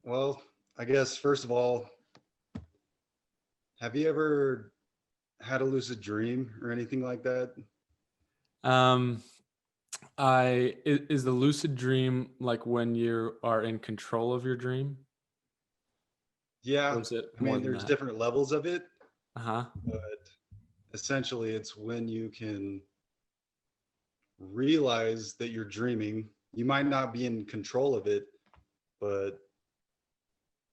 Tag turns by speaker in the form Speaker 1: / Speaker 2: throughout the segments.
Speaker 1: Well, I guess first of all, have you ever had a lucid dream or anything like that?
Speaker 2: Um, is the lucid dream like when you are in control of your dream, or
Speaker 1: Yeah,
Speaker 2: is it
Speaker 1: I
Speaker 2: more
Speaker 1: mean,
Speaker 2: than
Speaker 1: there's
Speaker 2: that?
Speaker 1: different levels of it,
Speaker 2: Uh-huh.
Speaker 1: but essentially it's when you can realize that you're dreaming. You might not be in control of it, but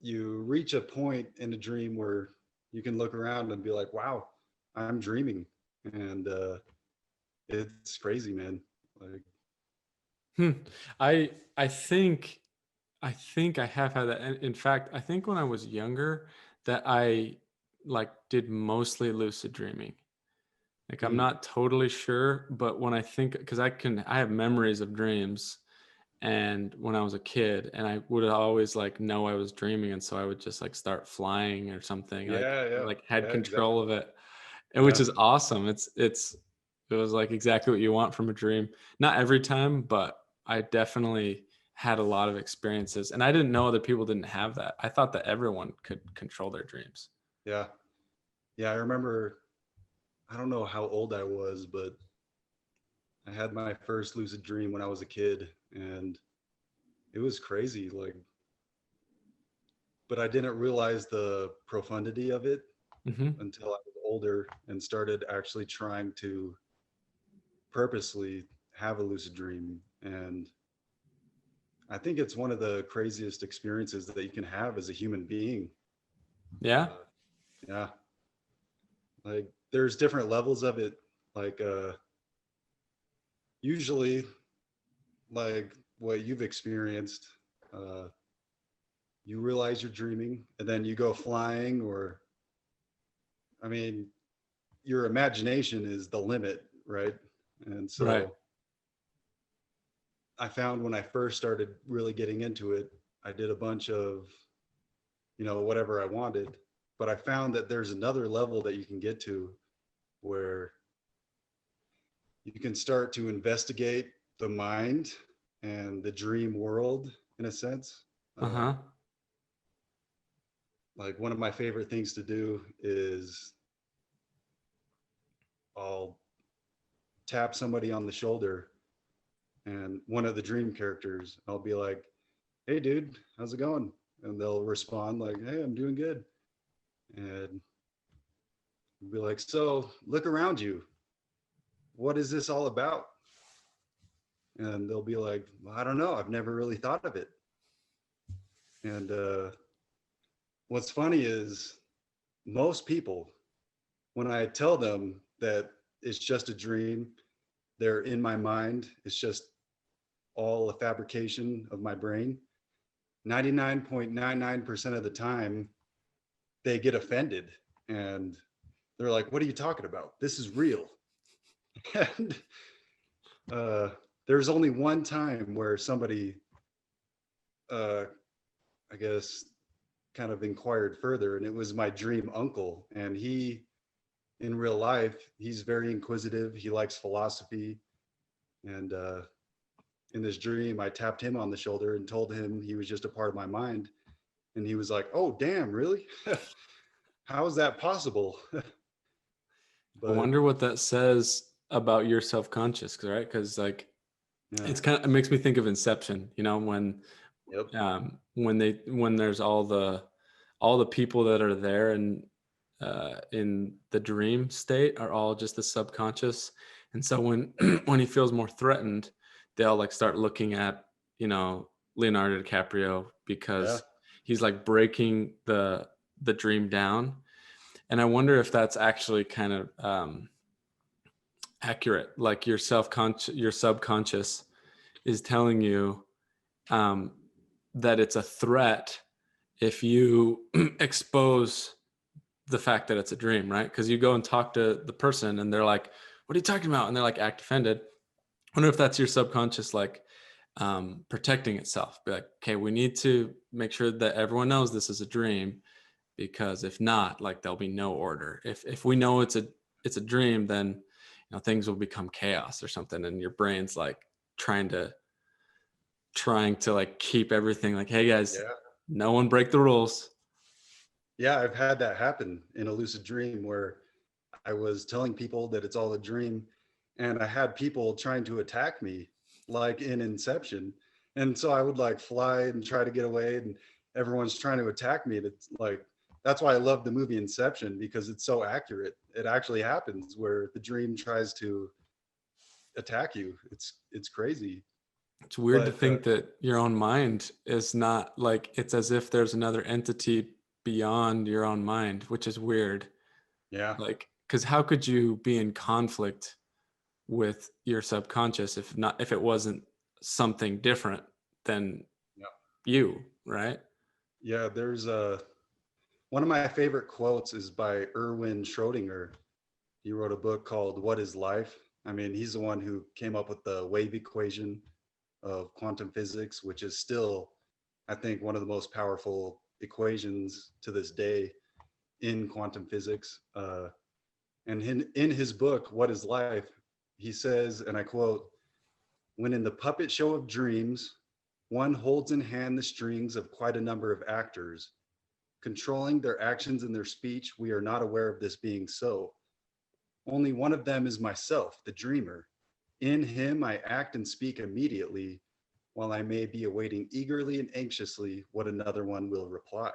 Speaker 1: you reach a point in a dream where you can look around and be like, wow, I'm dreaming. And it's crazy, man. Like,
Speaker 2: Hmm. I I think I think I have had that. In fact, I think when I was younger that I like did mostly lucid dreaming. Like I'm
Speaker 1: mm,
Speaker 2: not totally sure, but when I think because I have memories of dreams and when I was a kid and I would always like know I was dreaming and so I would just like start flying or something
Speaker 1: yeah, yeah,
Speaker 2: like had
Speaker 1: yeah,
Speaker 2: control
Speaker 1: exactly.
Speaker 2: of it, and which
Speaker 1: Yeah,
Speaker 2: is awesome. It was like exactly what you want from a dream. Not every time, but I definitely had a lot of experiences and I didn't know other people didn't have that. I thought that everyone could control their dreams.
Speaker 1: yeah, yeah. I remember, I don't know how old I was, but I had my first lucid dream when I was a kid, and it was crazy. Like, but I didn't realize the profundity of it
Speaker 2: Hmm.
Speaker 1: until I was older and started actually trying to purposely have a lucid dream. And I think it's one of the craziest experiences that you can have as a human being.
Speaker 2: Yeah.
Speaker 1: Uh, yeah, like there's different levels of it. Like, usually, like what you've experienced, uh, you realize you're dreaming and then you go flying, or, I mean, your imagination is the limit, right? And
Speaker 2: Right.
Speaker 1: so I found when I first started really getting into it, I did a bunch of, whatever I wanted. But I found that there's another level that you can get to where you can start to investigate the mind and the dream world in a sense. Uh,
Speaker 2: Uh-huh.
Speaker 1: like one of my favorite things to do is I'll tap somebody on the shoulder, and one of the dream characters, I'll be like, hey, dude, how's it going? And they'll respond like, hey, I'm doing good. And I'll be like, so look around you. What is this all about? And they'll be like, well, I don't know. I've never really thought of it. And what's funny is most people, when I tell them that it's just a dream, they're in my mind, it's just all a fabrication of my brain. 99.99% of the time, they get offended and they're like, what are you talking about? This is real. And uh, there's only one time where somebody, uh, I guess, kind of inquired further, and it was my dream uncle. And he, in real life, he's very inquisitive. He likes philosophy. And in this dream, I tapped him on the shoulder and told him he was just a part of my mind. And he was like, oh, damn, really? How is that possible?
Speaker 2: I
Speaker 1: But
Speaker 2: wonder what that says about your self-conscious, right? Because like
Speaker 1: yeah,
Speaker 2: it makes me think of Inception,
Speaker 1: yep,
Speaker 2: when there's all the people that are there and in the dream state are all just the subconscious. And so when when he feels more threatened, they'll like start looking at, Leonardo DiCaprio
Speaker 1: yeah,
Speaker 2: because he's like breaking the dream down. And I wonder if that's actually kind of accurate. Like your subconscious is telling you um, that it's a threat if you expose the fact that it's a dream, right? Because you go and talk to the person and they're like, what are you talking about? And they're like, act offended. I wonder if that's your subconscious, like protecting itself. Be like, okay, we need to make sure that everyone knows this is a dream, because if not, like there'll be no order. If we know it's a dream, then things will become chaos or something, and your brain's like trying to trying to like keep everything like, hey guys,
Speaker 1: yeah.
Speaker 2: No one break the rules.
Speaker 1: Yeah, I've had that happen in a lucid dream where I was telling people that it's all a dream, and I had people trying to attack me, like in Inception. And so I would like fly and try to get away, and everyone's trying to attack me. That's like, that's why I love the movie Inception, because it's so accurate. It actually happens where the dream tries to attack you. It's crazy.
Speaker 2: It's weird to
Speaker 1: But
Speaker 2: think that your own mind is not like, it's as if there's another entity beyond your own mind, which is weird.
Speaker 1: yeah,
Speaker 2: Like, because how could you be in conflict with your subconscious if it wasn't something different than
Speaker 1: yeah,
Speaker 2: you, right?
Speaker 1: yeah. There's a one of my favorite quotes is by Erwin Schrödinger. He wrote a book called What is Life? I mean, he's the one who came up with the wave equation of quantum physics, which is still, I think, one of the most powerful equations to this day in quantum physics. And in his book, What is Life? He says, and I quote, when in the puppet show of dreams, one holds in hand the strings of quite a number of actors, controlling their actions and their speech, we are not aware of this being so. Only one of them is myself, the dreamer. In him I act and speak immediately, while I may be awaiting eagerly and anxiously what another one will reply.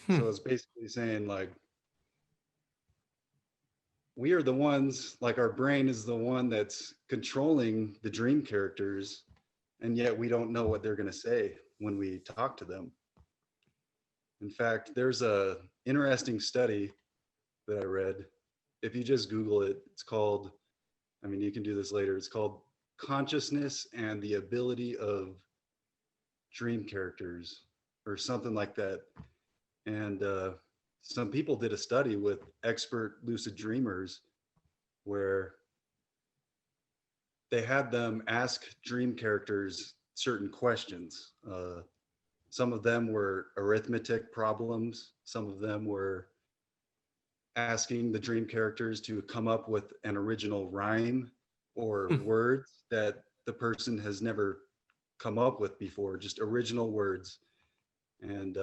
Speaker 2: Hmm.
Speaker 1: So it's basically saying, like, we are the ones, like, our brain is the one that's controlling the dream characters, and yet we don't know what they're going to say when we talk to them. In fact, there's a interesting study that I read. If you just Google it, it's called, I mean, you can do this later. It's called Consciousness and the Ability of Dream Characters, or something like that. And some people did a study with expert lucid dreamers where they had them ask dream characters certain questions. Some of them were arithmetic problems, some of them were asking the dream characters to come up with an original rhyme or
Speaker 2: Hmm.
Speaker 1: words that the person has never come up with before, just original words. And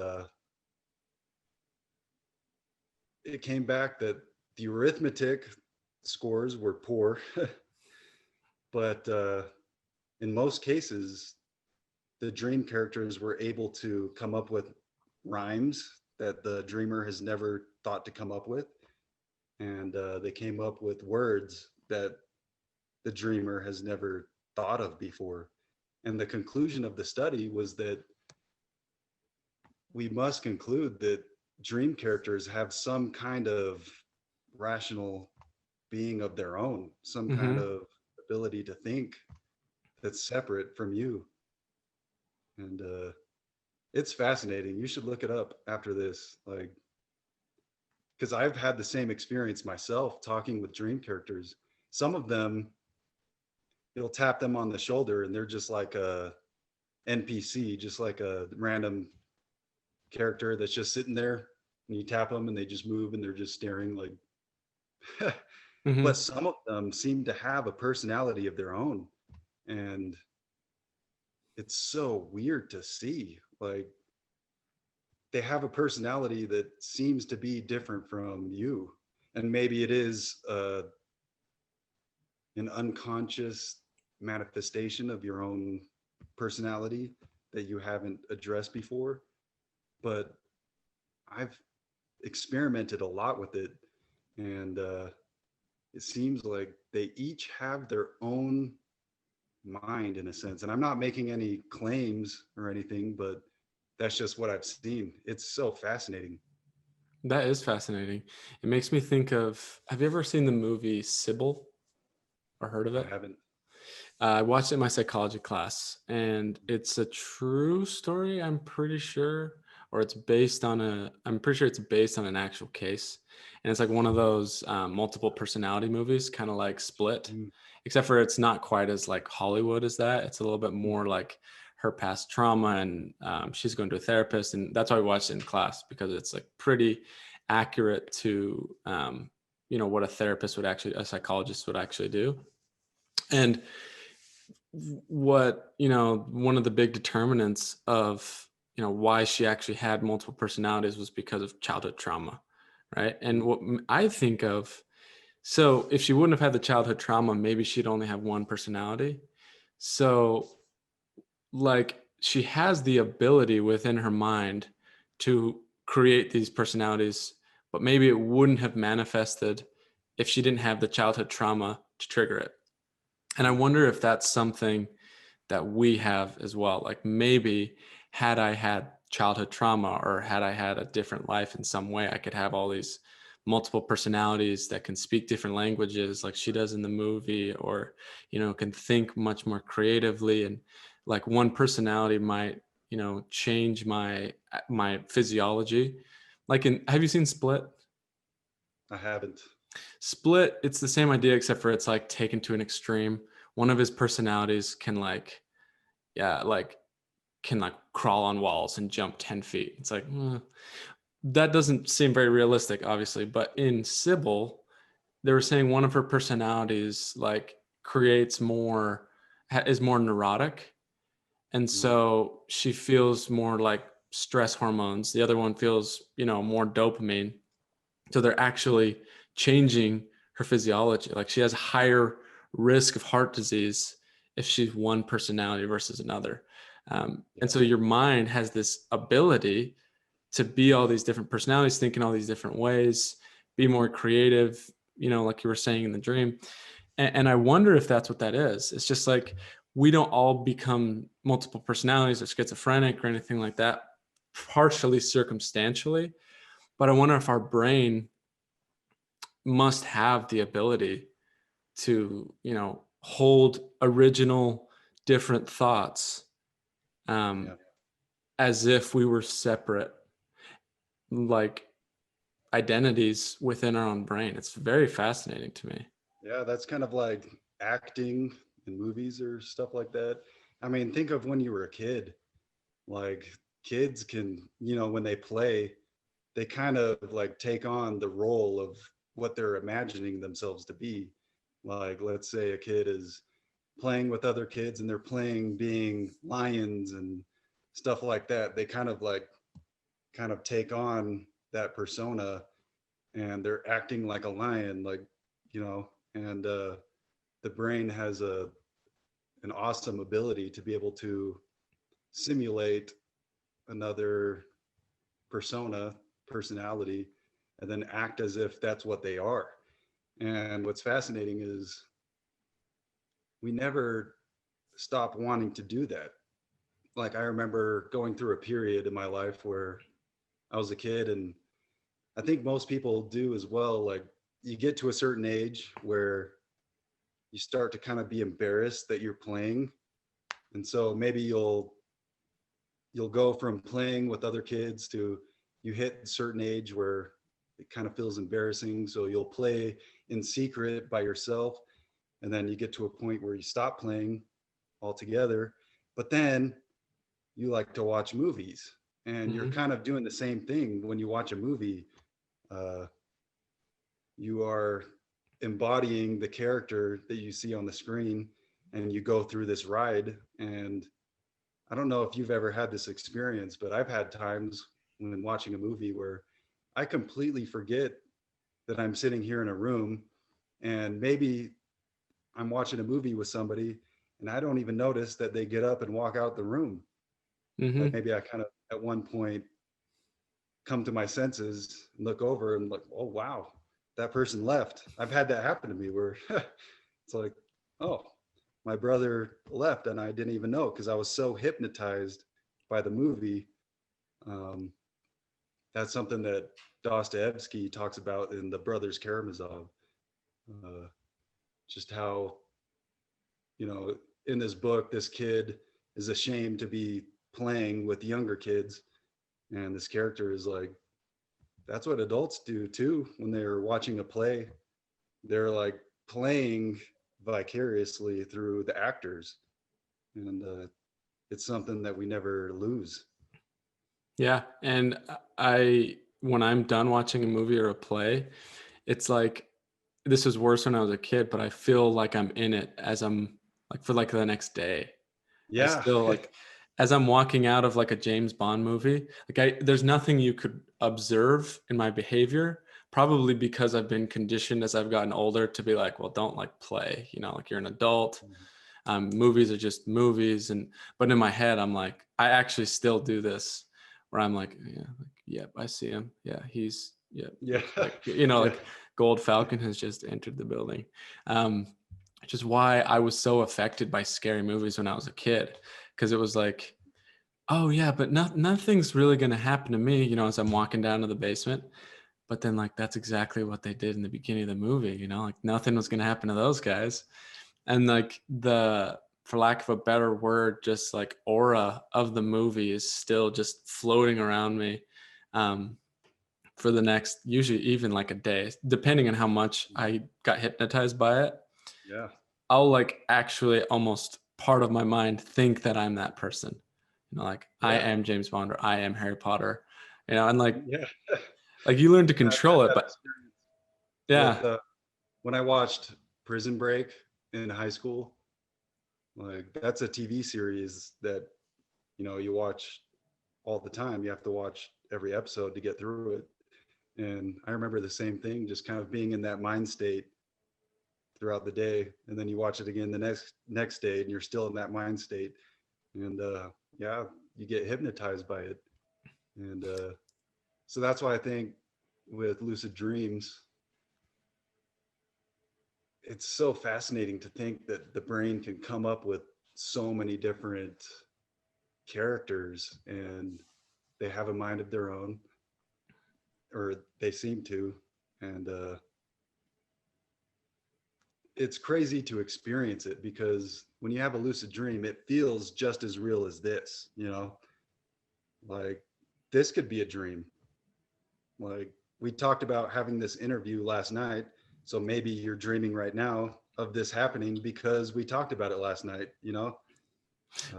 Speaker 1: it came back that the arithmetic scores were poor, but in most cases, the dream characters were able to come up with rhymes that the dreamer has never thought to come up with. And they came up with words that the dreamer has never thought of before. And the conclusion of the study was that we must conclude that dream characters have some kind of rational being of their own, some kind
Speaker 2: Mm-hmm.
Speaker 1: of ability to think that's separate from you. And it's fascinating. You should look it up after this, like, because I've had the same experience myself talking with dream characters. Some of them, you'll tap them on the shoulder and they're just like a NPC, just like a random character that's just sitting there, and you tap them and they just move and they're just staring like
Speaker 2: Mm-hmm.
Speaker 1: but some of them seem to have a personality of their own, and it's so weird to see, like, they have a personality that seems to be different from you, and maybe it is an unconscious manifestation of your own personality that you haven't addressed before. But I've experimented a lot with it, and it seems like they each have their own mind in a sense. And I'm not making any claims or anything, but that's just what I've seen. It's so fascinating.
Speaker 2: That is fascinating. It makes me think of, have you ever seen the movie Sybil or heard of
Speaker 1: I
Speaker 2: it?
Speaker 1: haven't.
Speaker 2: I watched it in my psychology class, and it's a true story, I'm pretty sure, or I'm pretty sure it's based on an actual case. And it's like one of those multiple personality movies, kind of like Split,
Speaker 1: Mm,
Speaker 2: except for it's not quite as like Hollywood as that. It's a little bit more like her past trauma, and she's going to a therapist. And that's why I watched it in class, because it's like pretty accurate to, what a therapist would actually, a psychologist would actually do. And what, one of the big determinants of, why she actually had multiple personalities was because of childhood trauma, right? And
Speaker 1: Mm,
Speaker 2: what I think of, so if she wouldn't have had the childhood trauma, maybe she'd only have one personality. So, like, she has the ability within her mind to create these personalities, but maybe it wouldn't have manifested if she didn't have the childhood trauma to trigger it. And I
Speaker 1: mm,
Speaker 2: wonder if that's something that we have as well. Like, maybe had I had childhood trauma, or had I had a different life in some way, I could have all these multiple personalities that can speak different languages like she does in the movie, or, can think much more creatively. And like, one personality might, change my physiology. Like, have you seen Split?
Speaker 1: I haven't.
Speaker 2: Split, it's the same idea, except for it's like taken to an extreme. One of his personalities can like, yeah, like, can like crawl on walls and jump 10 feet. It's like, that doesn't seem very realistic, obviously. But in Sybil, they were saying one of her personalities like creates more, is more neurotic. And
Speaker 1: Mm,
Speaker 2: so she feels more like stress hormones. The other one feels, more dopamine. So they're actually changing her physiology. Like, she has higher risk of heart disease if she's one personality versus another. And
Speaker 1: yeah.
Speaker 2: so your mind has this ability to be all these different personalities, think in all these different ways, be more creative, like you were saying in the dream. And I wonder if that's what that is. It's just like, we don't all become multiple personalities or schizophrenic or anything like that, partially circumstantially. But I wonder if our brain must have the ability to, hold original different thoughts, um,
Speaker 1: Yeah.
Speaker 2: as if we were separate, like, identities within our own brain. It's very fascinating to me.
Speaker 1: Yeah, that's kind of like acting in movies or stuff like that. I mean, think of when you were a kid. Like kids can, when they play, they kind of like take on the role of what they're imagining themselves to be. Like, let's say a kid is playing with other kids and they're playing being lions and stuff like that. They kind of take on that persona and they're acting like a lion, like, and the brain has an awesome ability to be able to simulate another persona, personality, and then act as if that's what they are. And what's fascinating is we never stop wanting to do that. Like, I remember going through a period in my life where I was a kid, and I think most people do as well. Like, you get to a certain age where you start to kind of be embarrassed that you're playing. And so maybe you'll go from playing with other kids to you hit a certain age where it kind of feels embarrassing. So you'll play in secret by yourself. And then you get to a point where you stop playing altogether. But then you like to watch movies and you're
Speaker 2: Hmm.
Speaker 1: kind of doing the same thing when you watch a movie. Uh, you are embodying the character that you see on the screen and you go through this ride. And I don't know if you've ever had this experience, but I've had times when watching a movie where I completely forget that I'm sitting here in a room and maybe I'm watching a movie with somebody and I don't even notice that they get up and walk out the room. Like,
Speaker 2: Hmm.
Speaker 1: maybe I kind of at one point come to my senses and look over and like, oh wow, that person left. I've had that happen to me where it's like, oh, my brother left and I didn't even know because I was so hypnotized by the movie. Um, that's something that Dostoevsky talks about in The Brothers Karamazov. Uh, just how, in this book, this kid is ashamed to be playing with younger kids. And this character is like, that's what adults do too when they're watching a play. They're like playing vicariously through the actors. And it's something that we never lose.
Speaker 2: Yeah. And when I'm done watching a movie or a play, it's like, this was worse when I was a kid, but I feel like I'm in it as I'm like for like the next day. I
Speaker 1: Yeah.
Speaker 2: still like, as I'm walking out of like a James Bond movie, like there's nothing you could observe in my behavior, probably because I've been conditioned as I've gotten older to be like, well, don't like play, like you're an adult. Movies are just movies. But in my head, I'm like, I actually still do this where I'm like, yeah, yep, I see him. Yeah, he's, yeah,
Speaker 1: Yeah.
Speaker 2: like,
Speaker 1: Yeah.
Speaker 2: like Gold Falcon has just entered the building. Which is why I was so affected by scary movies when I was a kid, because it was like, oh yeah, but nothing's really going to happen to me, as I'm walking down to the basement. But then like, that's exactly what they did in the beginning of the movie, like nothing was going to happen to those guys. And like for lack of a better word, just like aura of the movie is still just floating around me for the next, usually even like a day, depending on how much I got hypnotized by it.
Speaker 1: Yeah.
Speaker 2: I'll like actually almost part of my mind think that I'm that person. Like I
Speaker 1: Yeah.
Speaker 2: am James Bond or I am Harry Potter. And
Speaker 1: Yeah.
Speaker 2: like you learn to
Speaker 1: I've had
Speaker 2: control it,
Speaker 1: that
Speaker 2: but
Speaker 1: experience
Speaker 2: yeah.
Speaker 1: with when I watched Prison Break in high school. Like that's a TV series that you watch all the time. You have to watch every episode to get through it. And I remember the same thing, just kind of being in that mind state throughout the day, and then you watch it again the next day, and you're still in that mind state, and yeah, you get hypnotized by it, and so that's why I think with lucid dreams, it's so fascinating to think that the brain can come up with so many different characters, and they have a mind of their own, or they seem to, and it's crazy to experience it because when you have a lucid dream, it feels just as real as this, like this could be a dream. Like we talked about having this interview last night. So maybe you're dreaming right now of this happening because we talked about it last night. Uh,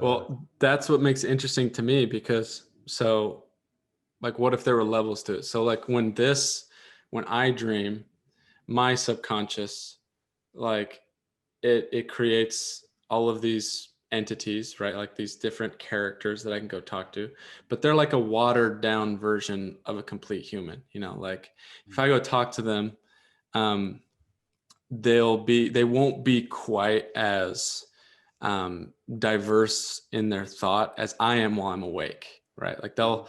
Speaker 2: Well, that's what makes it interesting to me, because so like what if there were levels to it? So like when I dream, my subconscious, like it creates all of these entities, right? Like these different characters that I can go talk to, but they're like a watered down version of a complete human, like if I go talk to them, um, they won't be quite as diverse in their thought as I am while I'm awake, right? Like they'll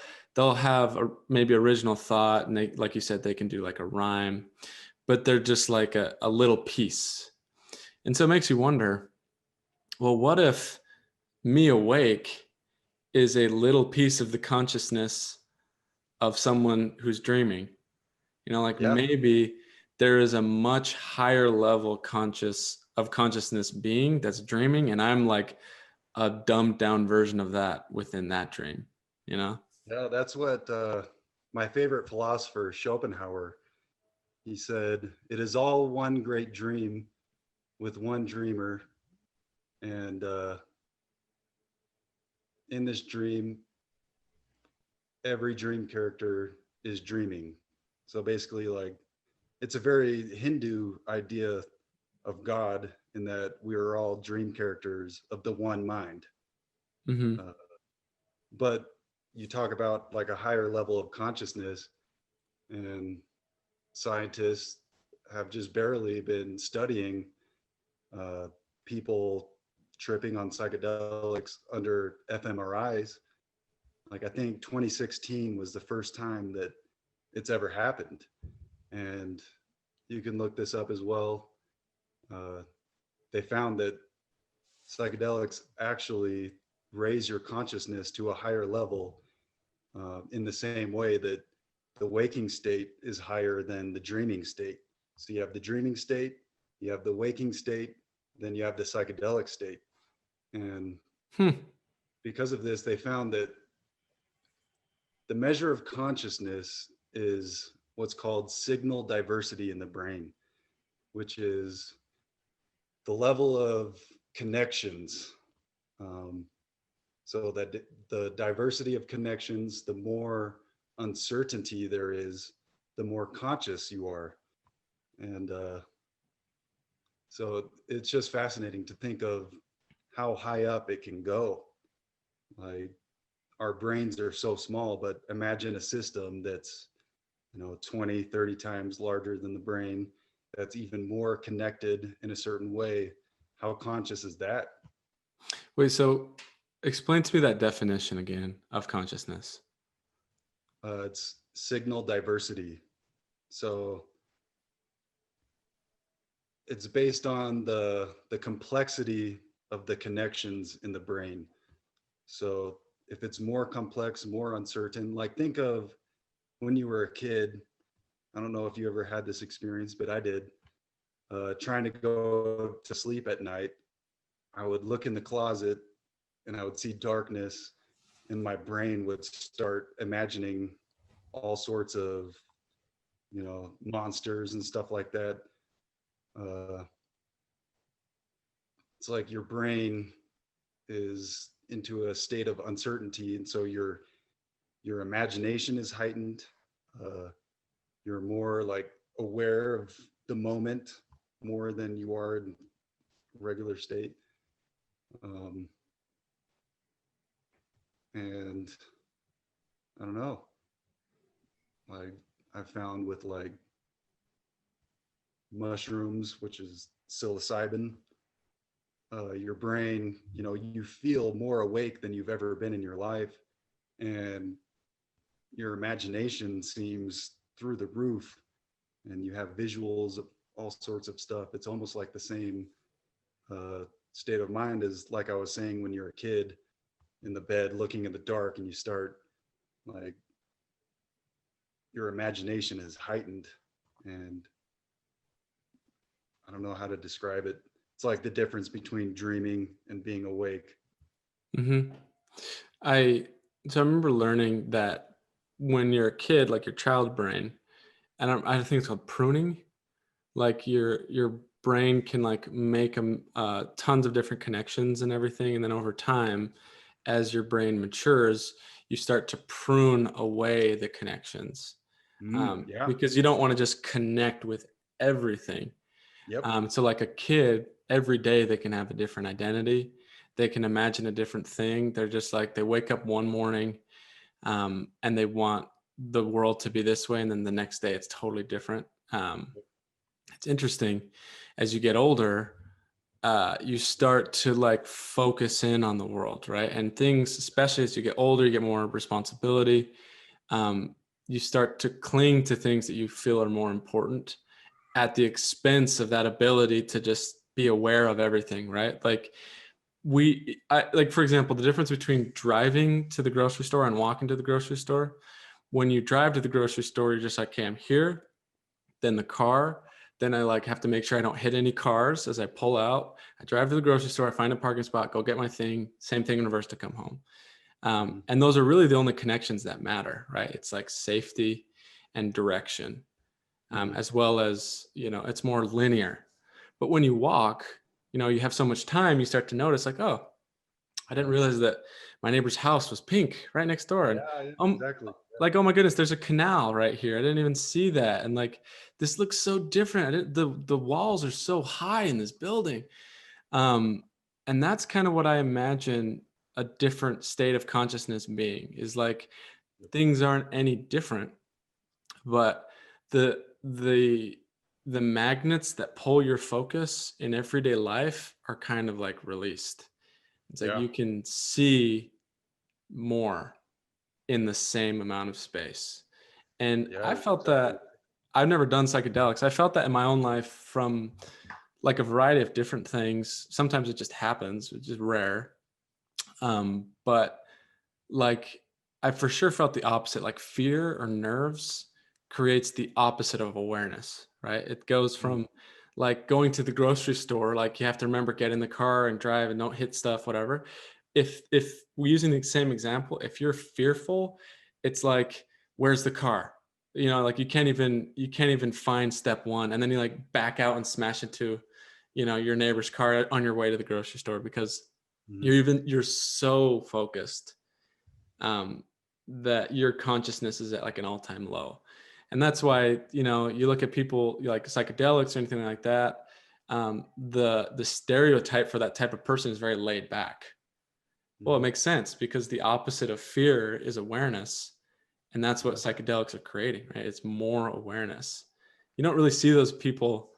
Speaker 2: have maybe original thought, and they, like you said, they can do like a rhyme, but they're just like a little piece. And so it makes you wonder, well, what if me awake is a little piece of the consciousness of someone who's dreaming? Like
Speaker 1: yeah,
Speaker 2: maybe there is a much higher level consciousness being that's dreaming, and I'm like a dumbed down version of that within that dream, you know?
Speaker 1: yeah, that's what my favorite philosopher Schopenhauer, he said, it is all one great dream with one dreamer, and in this dream every dream character is dreaming. So basically, like, it's a very Hindu idea of God in that we are all dream characters of the one mind.
Speaker 2: Mm-hmm.
Speaker 1: Uh, but you talk about like a higher level of consciousness, and scientists have just barely been studying uh, people tripping on psychedelics under fMRIs. Like I think 2016 was the first time that it's ever happened, and you can look this up as well. Uh, they found that psychedelics actually raise your consciousness to a higher level in the same way that the waking state is higher than the dreaming state. So you have the dreaming state, you have the waking state, then you have the psychedelic state. And
Speaker 2: Hmm.
Speaker 1: because of this, they found that the measure of consciousness is what's called signal diversity in the brain, which is the level of connections. Um, so that the diversity of connections, the more uncertainty there is, the more conscious you are. And so it's just fascinating to think of how high up it can go. Like our brains are so small, but imagine a system that's, 20, 30 times larger than the brain, that's even more connected in a certain way. How conscious is that?
Speaker 2: Wait, so explain to me that definition again of consciousness.
Speaker 1: It's signal diversity. So it's based on the complexity of the connections in the brain. So if it's more complex, more uncertain, like think of when you were a kid. I don't know if you ever had this experience, but I did. Trying to go to sleep at night, I would look in the closet and I would see darkness, and my brain would start imagining all sorts of, monsters and stuff like that. Uh, it's like your brain is into a state of uncertainty, and so your imagination is heightened. Uh, you're more like aware of the moment more than you are in regular state. Um, and I don't know, like I found with like mushrooms, which is psilocybin, your brain, you feel more awake than you've ever been in your life. And your imagination seems through the roof, and you have visuals of all sorts of stuff. It's almost like the same state of mind as, like I was saying, when you're a kid in the bed looking in the dark and you start like your imagination is heightened. And I don't know how to describe it. It's like the difference between dreaming and being awake.
Speaker 2: Mm-hmm. I so I remember learning that when you're a kid, like your child brain, and I think it's called pruning. Like your brain can like make tons of different connections and everything, and then over time, as your brain matures, you start to prune away the connections,
Speaker 1: Yeah.
Speaker 2: because you don't want to just connect with everything.
Speaker 1: Yep.
Speaker 2: So like a kid, every day they can have a different identity. They can imagine a different thing. They're just like, they wake up one morning, and they want the world to be this way. And then the next day it's totally different. It's interesting as you get older, you start to like focus in on the world, right? And things, especially as you get older, you get more responsibility. You start to cling to things that you feel are more important at the expense of that ability to just be aware of everything, right? Like like for example, the difference between driving to the grocery store and walking to the grocery store. When you drive to the grocery store, you're just like, okay, I'm here. Then the car. Then I like have to make sure I don't hit any cars as I pull out. I drive to the grocery store, I find a parking spot, go get my thing. Same thing in reverse to come home.
Speaker 1: Mhm.
Speaker 2: And those are really the only connections that matter, right? It's like safety and direction,
Speaker 1: Mhm.
Speaker 2: as well as, it's more linear. But when you walk, you have so much time, you start to notice like, oh, I didn't realize that my neighbor's house was pink right next door. And
Speaker 1: Yeah, yeah,
Speaker 2: um,
Speaker 1: exactly.
Speaker 2: like, oh my goodness, there's a canal right here. I didn't even see that. And like, this looks so different. The walls are so high in this building. Um, and that's kind of what I imagine a different state of consciousness being, is like things aren't any different, but the the magnets that pull your focus in everyday life are kind of like released. It's like
Speaker 1: Yeah.
Speaker 2: you can see more in the same amount of space. And
Speaker 1: Yeah,
Speaker 2: I
Speaker 1: you're
Speaker 2: felt
Speaker 1: exactly
Speaker 2: that. I've never done psychedelics. I felt that in my own life from like a variety of different things. Sometimes it just happens, which is rare. But like I for sure felt the opposite. Like fear or nerves creates the opposite of awareness, right? It goes
Speaker 1: right.
Speaker 2: from like going to the grocery store, like you have to remember get in the car and drive and don't hit stuff, whatever. If we're using the same example, if you're fearful, it's like, where's the car? Like you can't even find step one, and then you like back out and smash into, your neighbor's car on your way to the grocery store because
Speaker 1: Mhm.
Speaker 2: you're so focused, that your consciousness is at like an all-time low. And that's why, you look at people like psychedelics or anything like that. the stereotype for that type of person is very laid back. Well, it
Speaker 1: Mhm.
Speaker 2: makes sense because the opposite of fear is awareness. And that's what
Speaker 1: Yeah.
Speaker 2: psychedelics are creating, right? It's more awareness. You don't really see those people.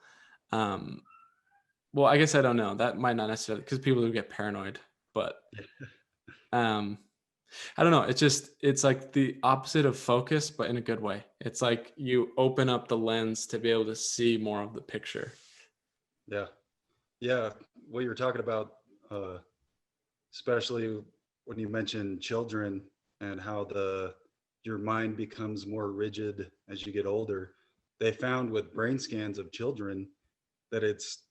Speaker 2: Um, well, I guess I don't know. That might not necessarily because people do get paranoid, but um, I don't know. It's like the opposite of focus, but in a good way. It's like you open up the lens to be able to see more of the picture.
Speaker 1: Yeah. Yeah. What you were talking about, uh, especially when you mentioned children and how your mind becomes more rigid as you get older. They found with brain scans of children that it's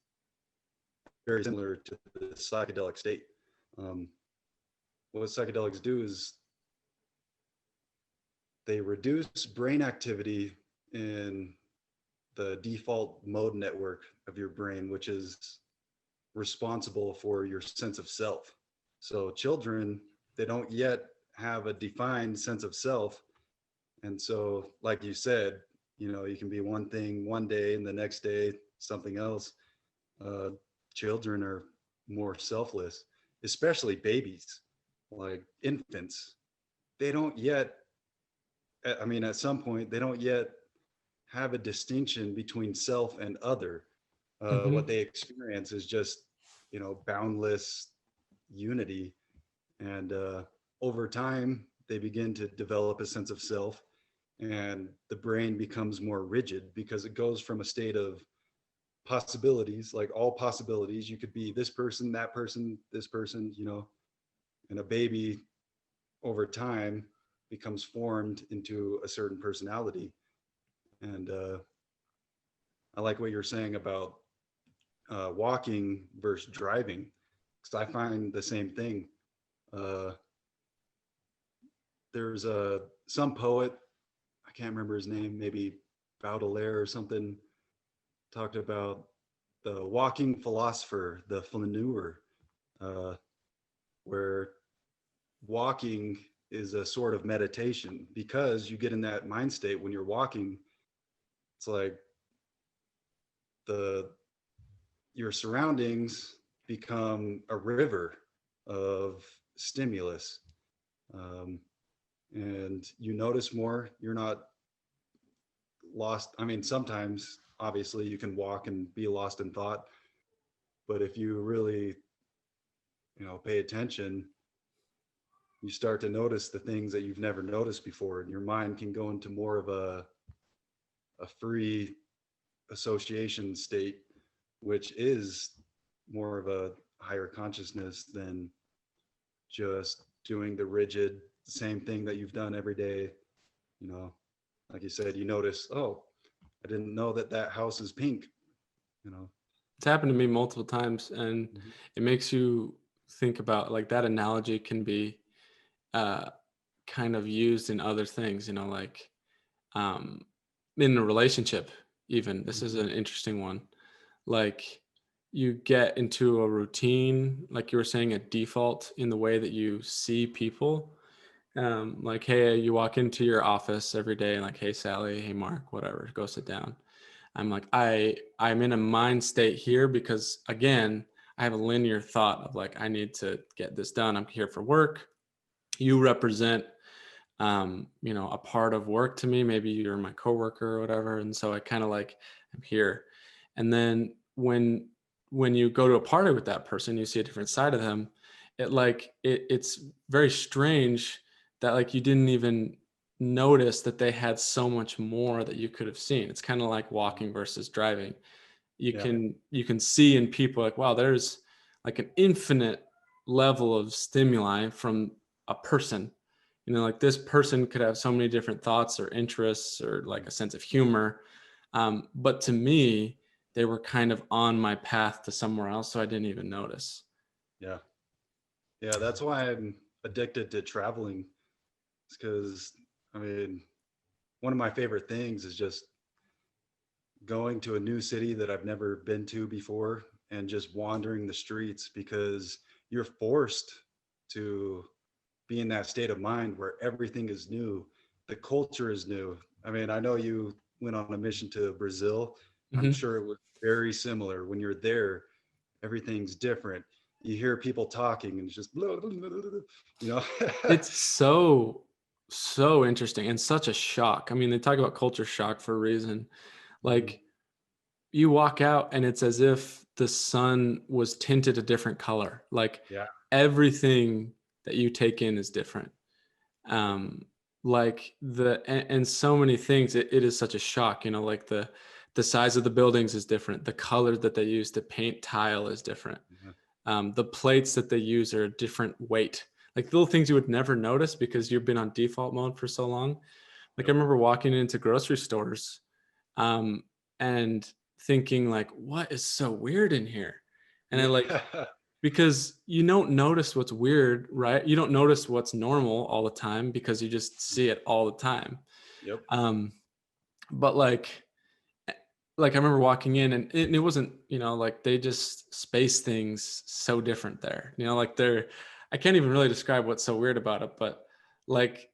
Speaker 1: very similar to the psychedelic state. Um, what psychedelics do is they reduce brain activity in the default mode network of your brain, which is responsible for your sense of self. So children, they don't yet have a defined sense of self. And so, like you said, you can be one thing one day and the next day something else. Uh, Children are more selfless, especially babies, like infants. They don't yet, I mean, at some point, they don't yet have a distinction between self and other. What
Speaker 2: Hmm.
Speaker 1: they experience is just, boundless unity. And over time, they begin to develop a sense of self, and the brain becomes more rigid because it goes from a state of possibilities, like all possibilities. You could be this person, that person, this person, and a baby over time becomes formed into a certain personality. And I like what you're saying about walking versus driving, because I find the same thing. Uh, there's some poet, I can't remember his name, maybe Baudelaire or something, talked about the walking philosopher, the flaneur, uh, where walking is a sort of meditation because you get in that mind state when you're walking. It's like the your surroundings become a river of stimulus, um, and you notice more. You're not lost. I mean, sometimes obviously you can walk and be lost in thought, but if you really, pay attention, you start to notice the things that you've never noticed before, and your mind can go into more of a free association state, which is more of a higher consciousness than just doing the rigid same thing that you've done every day. You know, like you said, you notice, oh, I didn't know that that house is pink. You know.
Speaker 2: It's happened to me multiple times, and
Speaker 1: Mhm.
Speaker 2: it makes you think about like that analogy can be uh, kind of used in other things, like um, in a relationship, even. This is
Speaker 1: Mhm.
Speaker 2: an interesting one. Like you get into a routine, like you were saying, a default in the way that you see people. Like, hey, you walk into your office every day, and like, hey, Sally, hey, Mark, whatever, go sit down. I'm like, I'm in a mind state here because again, I have a linear thought of like, I need to get this done. I'm here for work. You represent a part of work to me. Maybe you're my coworker or whatever. And so I kind of like I'm here. And then when you go to a party with that person, you see a different side of them. It's very strange that like you didn't even notice that they had so much more that you could have seen. It's kind of like
Speaker 1: Mhm.
Speaker 2: walking versus driving. You
Speaker 1: Yeah.
Speaker 2: can you can see in people like, wow, there's like an infinite level of stimuli from a person. Like this person could have so many different thoughts or interests or like
Speaker 1: Mhm.
Speaker 2: a sense of humor. But to me, they were kind of on my path to somewhere else, so I didn't even notice.
Speaker 1: Yeah. Yeah. That's why I'm addicted to traveling. It's because, I mean, one of my favorite things is just going to a new city that I've never been to before and just wandering the streets, because you're forced to be in that state of mind where everything is new. The culture is new. I mean, I know you went on a mission to Brazil. I'm
Speaker 2: Mhm.
Speaker 1: sure it was very similar. When you're there, everything's different. You hear people talking and it's just blah, blah, blah, blah, blah, you know.
Speaker 2: It's so interesting and such a shock. I mean, they talk about culture shock for a reason.
Speaker 1: Mhm.
Speaker 2: Like you walk out and it's as if the sun was tinted a different color. Like
Speaker 1: Yeah.
Speaker 2: everything that you take in is different. Um, like and so many things, it is such a shock, you know, like the size of the buildings is different. The color that they use to paint tile is different.
Speaker 1: Yeah.
Speaker 2: The plates that they use are a different weight, like little things you would never notice because you've been on default mode for so long. Like I
Speaker 1: Yep.
Speaker 2: remember walking into grocery stores, um, and thinking like, what is so weird in here? And I like,
Speaker 1: Yeah.
Speaker 2: because you don't notice what's weird, right? You don't notice what's normal all the time because you just see it all the time.
Speaker 1: Yep.
Speaker 2: Um, but eh, like I remember walking in and it wasn't, you know, like they just space things so different there. You know, like I can't even really describe what's so weird about it, but like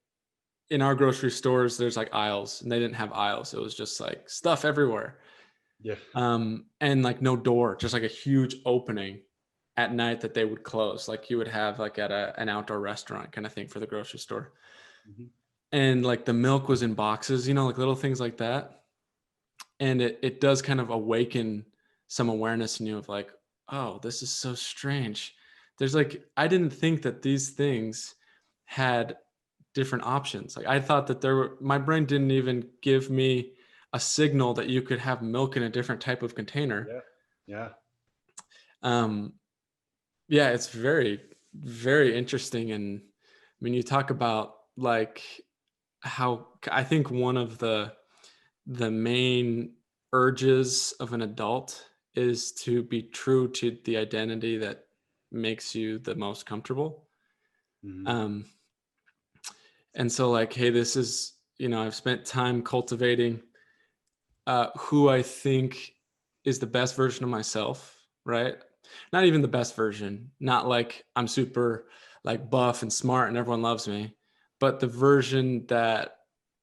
Speaker 2: in our grocery stores, there's like aisles and they didn't have aisles. It was just like stuff everywhere.
Speaker 1: Yeah.
Speaker 2: And like no door, just like a huge opening at night that they would close, like you would have like at an outdoor restaurant kind of thing for the grocery store.
Speaker 1: Mhm.
Speaker 2: And like the milk was in boxes, you know, like little things like that. And it does kind of awaken some awareness in you of like, oh, this is so strange. There's like, I didn't think that these things had different options. Like I thought that my brain didn't even give me a signal that you could have milk in a different type of container.
Speaker 1: Yeah. Yeah.
Speaker 2: Um, yeah, it's very, very interesting. And I mean, you talk about like how I think one of the main urges of an adult is to be true to the identity that makes you the most comfortable.
Speaker 1: Mhm.
Speaker 2: Um, and so like, hey, this is, you know, I've spent time cultivating who I think is the best version of myself, right? Not even the best version, not like I'm super like buff and smart and everyone loves me, but the version that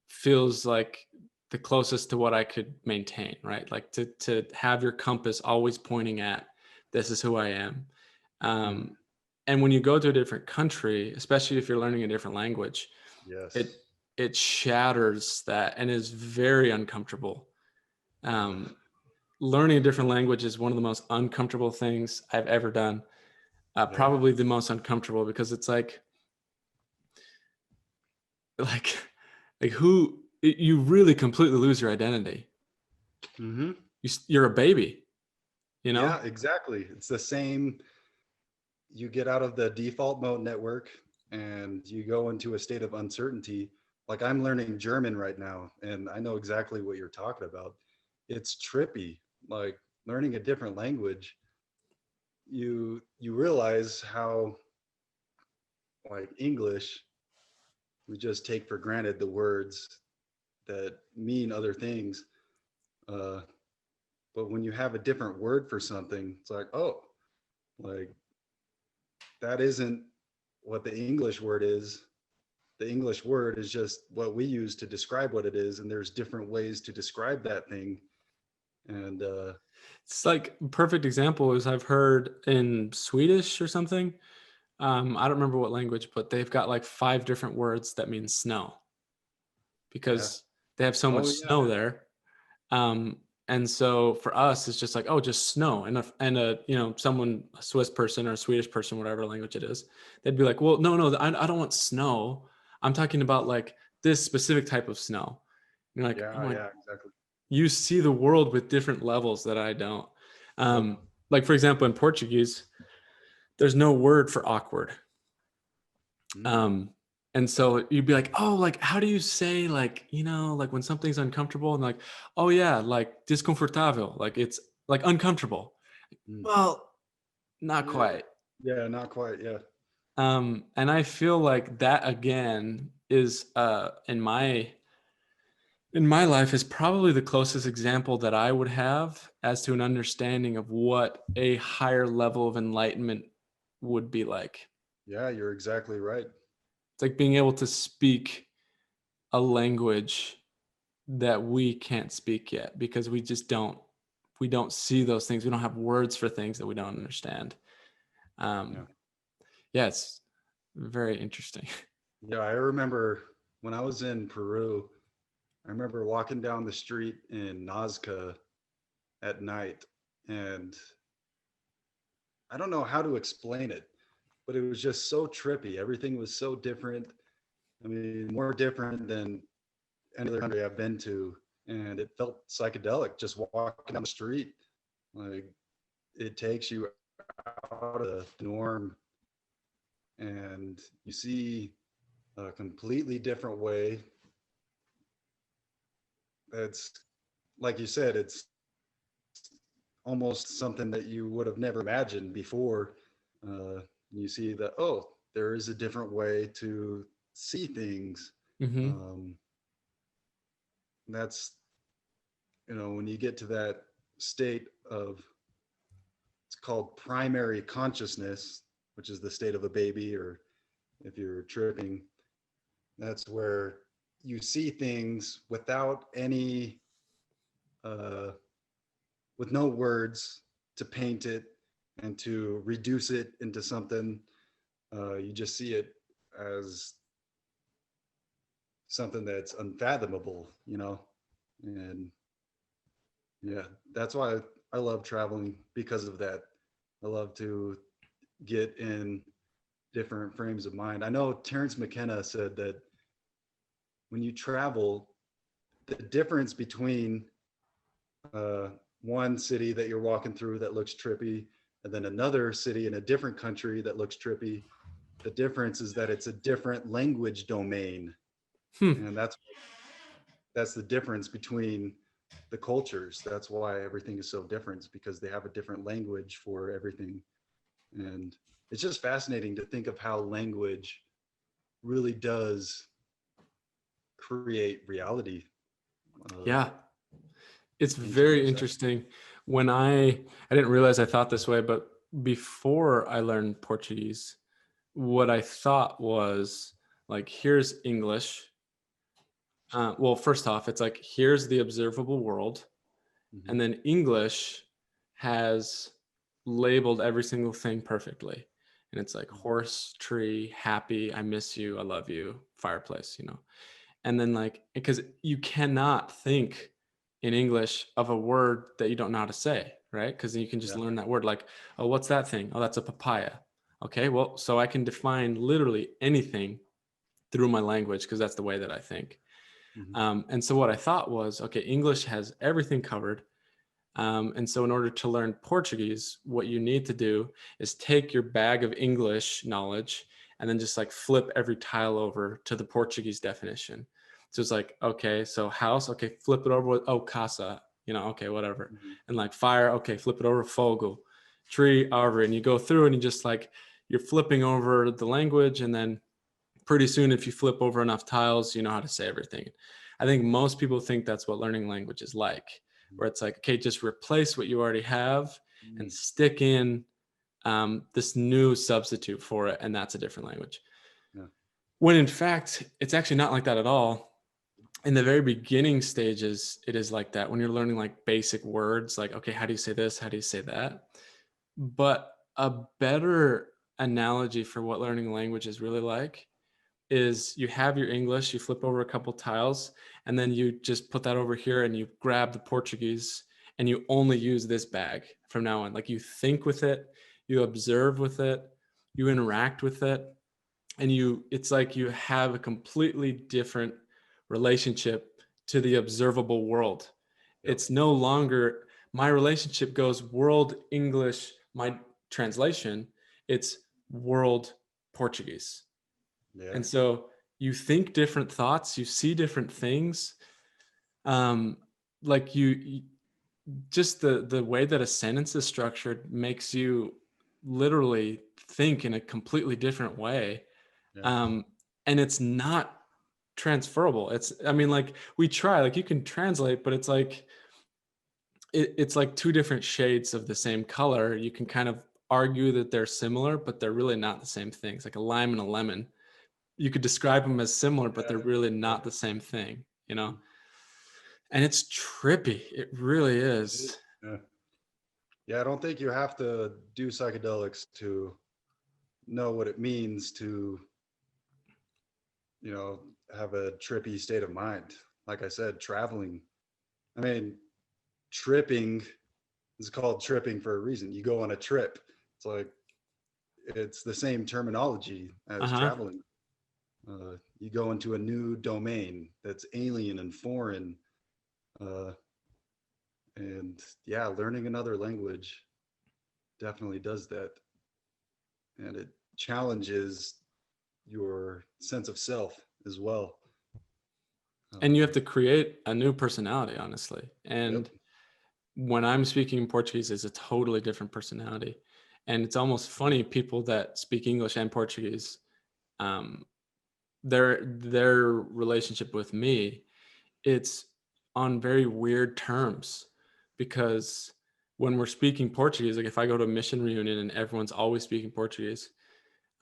Speaker 2: feels like the closest to what I could maintain, right? Like to have your compass always pointing at this is who I am.
Speaker 1: Mhm.
Speaker 2: Um, and when you go to a different country, especially if you're learning a different language,
Speaker 1: Yes.
Speaker 2: it shatters that and is very uncomfortable.
Speaker 1: Ugh.
Speaker 2: um, Learning a different language is one of the most uncomfortable things I've ever done.
Speaker 1: Yeah.
Speaker 2: Probably the most uncomfortable because it's like, like you really completely lose your identity.
Speaker 1: Mhm.
Speaker 2: You're a baby, you know?
Speaker 1: Yeah, exactly. It's the same. You get out of the default mode network and you go into a state of uncertainty. Like I'm learning German right now, and I know exactly what you're talking about. It's trippy. Like learning a different language, you realize how like English, we just take for granted the words that mean other things. Uh, but when you have a different word for something, it's like, oh, like that isn't what the English word is. The English word is just what we use to describe what it is, and there's different ways to describe that thing. And
Speaker 2: It's like perfect example is I've heard in Swedish or something. I don't remember what language, but they've got like 5 different words that mean snow
Speaker 1: yeah,
Speaker 2: because they have so much
Speaker 1: oh yeah,
Speaker 2: snow there. Um, and so for us, it's just like, oh, just snow. And you know, someone, a Swiss person or a Swedish person, whatever language it is, they'd be like, well, no, I don't want snow. I'm talking about like this specific type of snow. And you're like, oh
Speaker 1: yeah,
Speaker 2: my,
Speaker 1: yeah, exactly.
Speaker 2: you see the world with different levels that I don't.
Speaker 1: Yep.
Speaker 2: Like for example, in Portuguese, there's no word for awkward.
Speaker 1: Mm.
Speaker 2: Um, and so you'd be like, oh, like, how do you say, like, you know, like when something's uncomfortable and like, oh, yeah, like desconfortável, like it's like uncomfortable.
Speaker 1: Mm.
Speaker 2: Well, not
Speaker 1: Yeah,
Speaker 2: quite.
Speaker 1: yeah, not quite. Yeah,
Speaker 2: And I feel like that again is in my life is probably the closest example that I would have as to an understanding of what a higher level of enlightenment would be like.
Speaker 1: yeah, you're exactly right.
Speaker 2: It's like being able to speak a language that we can't speak yet because we just don't. we don't see those things. We don't have words for things that we don't understand.
Speaker 1: Yeah.
Speaker 2: Yeah, it's very interesting.
Speaker 1: Yeah, I remember when I was in Peru, I remember walking down the street in Nazca at night, and I don't know how to explain it, but it was just so trippy. Everything was so different. I mean, more different than any other country I've been to, and it felt psychedelic just walking down the street. Like it takes you out of the norm, and you see a completely different way. It's like you said, it's almost something that you would have never imagined before. You see that, oh, there is a different way to see things.
Speaker 2: Hmm.
Speaker 1: Um, that's, when you get to that state of, it's called primary consciousness, which is the state of a baby, or if you're tripping, that's where you see things without any, uh, with no words to paint it and to reduce it into something. You just see it as something that's unfathomable. And yeah, that's why I love traveling, because of that. I love to get in different frames of mind. I know Terrence McKenna said that when you travel, the difference between uh, one city that you're walking through that looks trippy, and then another city in a different country that looks trippy, the difference is that it's a different language domain.
Speaker 2: Hmm.
Speaker 1: And that's the difference between the cultures. That's why everything is so different, because they have a different language for everything. And it's just fascinating to think of how language really does create reality
Speaker 2: Yeah, it's
Speaker 1: into
Speaker 2: very
Speaker 1: perception.
Speaker 2: interesting. When I didn't realize I thought this way, but before I learned Portuguese, what I thought was like, here's English. Well, first off, it's like, here's the observable world.
Speaker 1: Mm-hmm.
Speaker 2: And then English has labeled every single thing perfectly. And it's like horse, tree, happy, I miss you, I love you, fireplace. And then, like, because you cannot think in English of a word that you don't know how to say, right? Because you can just
Speaker 1: Yeah.
Speaker 2: learn that word, like, oh, what's that thing? Oh, that's a papaya. Okay, well, so I can define literally anything through my language because that's the way that I think.
Speaker 1: Mm-hmm.
Speaker 2: And so what I thought was, okay, English has everything covered. And so in order to learn Portuguese, what you need to do is take your bag of English knowledge and then just like flip every tile over to the Portuguese definition. So it's like, okay, so house, okay, flip it over with, oh, casa, okay, whatever.
Speaker 1: Mm-hmm.
Speaker 2: And like fire, okay, flip it over, fogo, tree, arvor. And you go through and you just like, you're flipping over the language. And then pretty soon, if you flip over enough tiles, you know how to say everything. I think most people think that's what learning language is like, where it's like, okay, just replace what you already have and
Speaker 1: Mm-hmm.
Speaker 2: stick in this new substitute for it, and that's a different language.
Speaker 1: Yeah.
Speaker 2: When in fact, it's actually not like that at all. In the very beginning stages, it is like that when you're learning like basic words, like, okay, how do you say this? How do you say that? But a better analogy for what learning language is really like is you have your English, you flip over a couple tiles, and then you just put that over here and you grab the Portuguese and you only use this bag from now on. Like you think with it, you observe with it, you interact with it, and it's like you have a completely different relationship to the observable world.
Speaker 1: Yep.
Speaker 2: It's no longer my relationship goes world English, my translation, it's world Portuguese.
Speaker 1: Yeah.
Speaker 2: And so you think different thoughts, you see different things. Um, like just the way that a sentence is structured makes you literally think in a completely different way.
Speaker 1: Yeah.
Speaker 2: Um, and it's not transferable. I mean, like we try, like you can translate, but it's like it's like two different shades of the same color. You can kind of argue that they're similar, but they're really not the same things. Like a lime and a lemon, you could describe them as similar, but they're really
Speaker 1: Yeah.
Speaker 2: not the same thing.
Speaker 1: Mhm.
Speaker 2: And it's trippy. It really is.
Speaker 1: Yeah. Yeah, I don't think you have to do psychedelics to know what it means to, you know, have a trippy state of mind. Like I said, traveling. I mean, tripping is called tripping for a reason. You go on a trip. It's like it's the same terminology as
Speaker 2: Uh-huh.
Speaker 1: traveling. You go into a new domain that's alien and foreign. Uh, and yeah, learning another language definitely does that. And it challenges your sense of self as well.
Speaker 2: And you
Speaker 1: Um,
Speaker 2: have to create a new personality, honestly.
Speaker 1: yep.
Speaker 2: And when I'm speaking in Portuguese, it's a totally different personality. And it's almost funny, people that speak English and Portuguese, um, their relationship with me, it's on very weird terms, because when we're speaking Portuguese, like if I go to a mission reunion and everyone's always speaking Portuguese,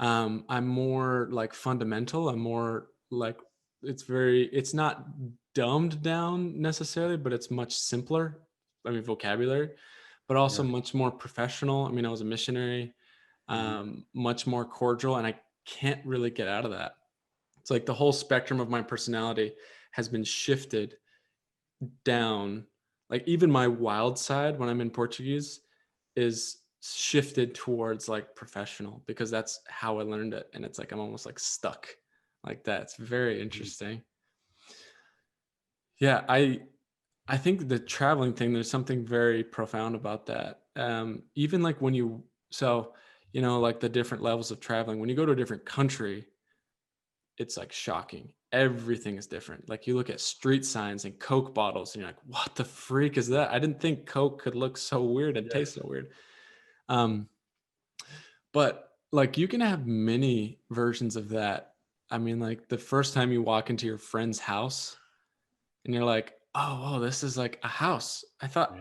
Speaker 2: I'm more like fundamental. I'm more like, it's not dumbed down necessarily, but it's much simpler. I mean, vocabulary, but also
Speaker 1: Yeah.
Speaker 2: much more professional. I mean, I was a missionary,
Speaker 1: Hmm.
Speaker 2: much more cordial, and I can't really get out of that. It's like the whole spectrum of my personality has been shifted down. Like even my wild side when I'm in Portuguese is shifted towards like professional, because that's how I learned it. And it's like I'm almost like stuck like that. It's very interesting. Yeah, I think the traveling thing, there's something very profound about that. Even like when you, so, like the different levels of traveling, when you go to a different country, it's like shocking. Everything is different. Like you look at street signs and Coke bottles and you're like, what the freak is that? I didn't think Coke could look so weird and
Speaker 1: Yeah.
Speaker 2: taste so weird. Um, but like you can have many versions of that. I mean, like the first time you walk into your friend's house and you're like, oh, this is like a house. I thought,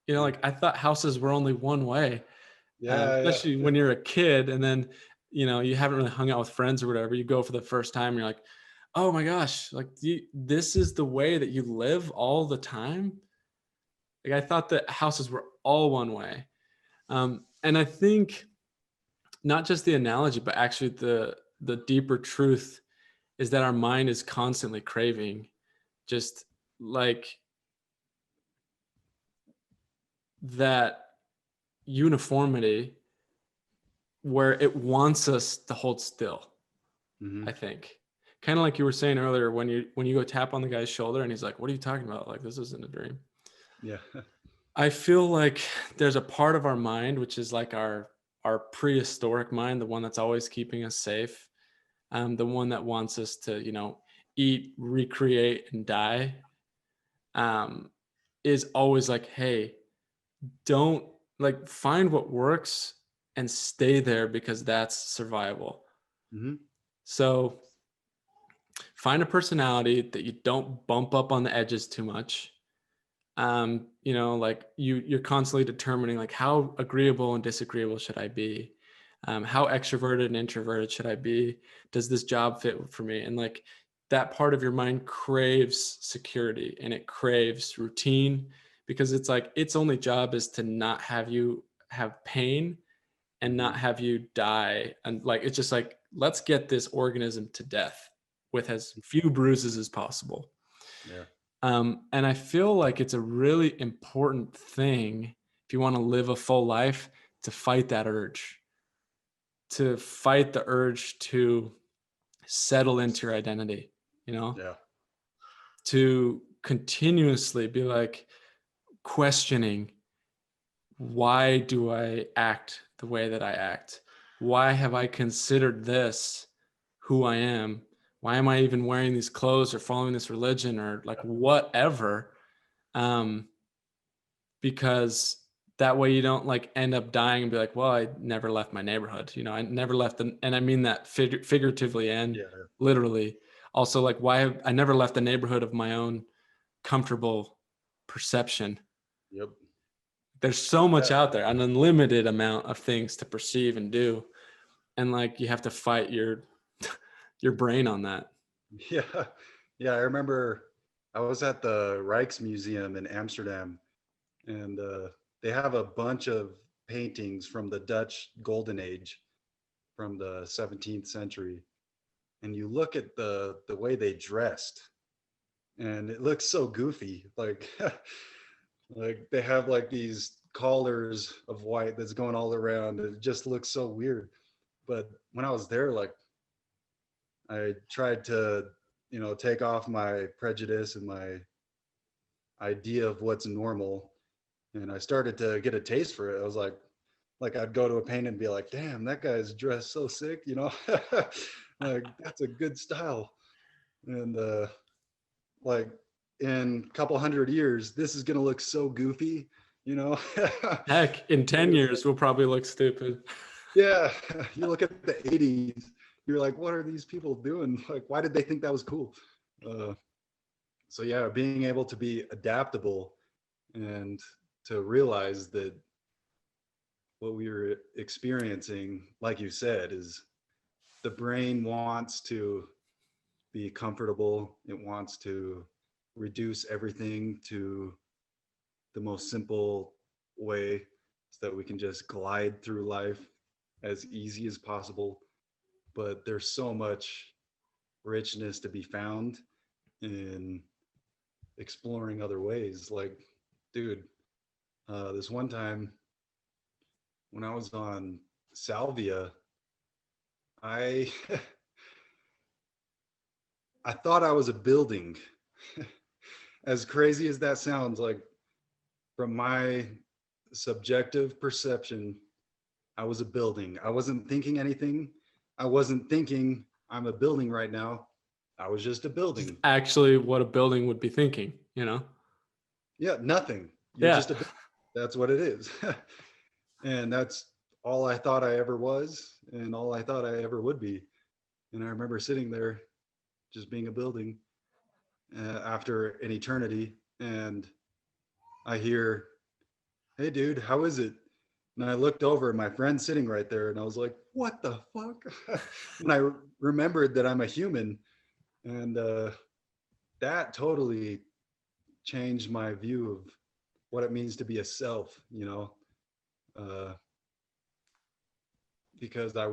Speaker 1: Yeah.
Speaker 2: like I thought houses were only one way,
Speaker 1: Yeah.
Speaker 2: especially
Speaker 1: Yeah.
Speaker 2: when you're a kid, and then you haven't really hung out with friends or whatever. You go for the first time, and you're like, oh my gosh, like this is the way that you live all the time. Like I thought that houses were all one way, and I think not just the analogy, but actually the deeper truth is that our mind is constantly craving just like that uniformity, where it wants us to hold still.
Speaker 1: Hmm.
Speaker 2: I think kind of like you were saying earlier, when you go tap on the guy's shoulder and he's like, what are you talking about? Like, this isn't a dream.
Speaker 1: Yeah.
Speaker 2: I feel like there's a part of our mind, which is like our prehistoric mind, the one that's always keeping us safe, the one that wants us to eat, recreate, and die, um, is always like, hey, don't, like, find what works and stay there, because that's survival.
Speaker 1: Hmm.
Speaker 2: So find a personality that you don't bump up on the edges too much. Like you're constantly determining like how agreeable and disagreeable should I be? How extroverted and introverted should I be? Does this job fit for me? And like that part of your mind craves security and it craves routine, because it's like its only job is to not have you have pain and
Speaker 1: Hmm.
Speaker 2: not have you die. And like it's just like, let's get this organism to death with as few bruises as possible.
Speaker 1: Yeah.
Speaker 2: And I feel like it's a really important thing, if you want to live a full life, to fight that urge, to fight the urge to settle into your identity,
Speaker 1: Yeah.
Speaker 2: to continuously be like questioning, why do I act the way that I act? Why have I considered this who I am? Why am I even wearing these clothes or following this religion or like whatever? Um, because that way you don't like end up dying and be like, well, I never left my neighborhood. I never left. And I mean that figuratively and
Speaker 1: Yeah.
Speaker 2: literally. Also, like, why have I never left the neighborhood of my own comfortable perception?
Speaker 1: Yep.
Speaker 2: There's so much
Speaker 1: Yeah.
Speaker 2: out there, an unlimited amount of things to perceive and do. And like, you have to fight your brain on that.
Speaker 1: Yeah. Yeah. I remember I was at the Rijksmuseum in Amsterdam and they have a bunch of paintings from the Dutch Golden Age from the 17th century, and you look at the way they dressed, and it looks so goofy. Like like they have like these collars of white that's going all around. It just looks so weird. But when I was there, like I tried to, take off my prejudice and my idea of what's normal, and I started to get a taste for it. I was like I'd go to a painting and be like, damn, that guy's dressed so sick. Like that's a good style. And like in a couple hundred years, this is gonna look so goofy, you know.
Speaker 2: Heck, in 10 years, we'll probably look stupid.
Speaker 1: Yeah, you look at the 80s, you're like, what are these people doing? Like, why did they think that was cool? Uh, so yeah, being able to be adaptable and to realize that what we were experiencing, like you said, is the brain wants to be comfortable. It wants to reduce everything to the most simple way so that we can just glide through life as easy as possible. But there's so much richness to be found in exploring other ways. Like, dude, this one time when I was on salvia, I I thought I was a building. As crazy as that sounds, like from my subjective perception, I was a building. I wasn't thinking anything. I wasn't thinking I'm a building right now. I was just a
Speaker 2: Just
Speaker 1: building.
Speaker 2: actually what a building would be thinking, you know?
Speaker 1: Yeah, nothing. You're
Speaker 2: Yeah.
Speaker 1: just a building. That's what it is. And that's all I thought I ever was and all I thought I ever would be. And I remember sitting there just being a building after an eternity. And I hear, hey, dude, how is it? And I looked over and my friend's sitting right there. And I was like, what the fuck? And I remembered that I'm a human. And that totally changed my view of what it means to be a self, uh, because I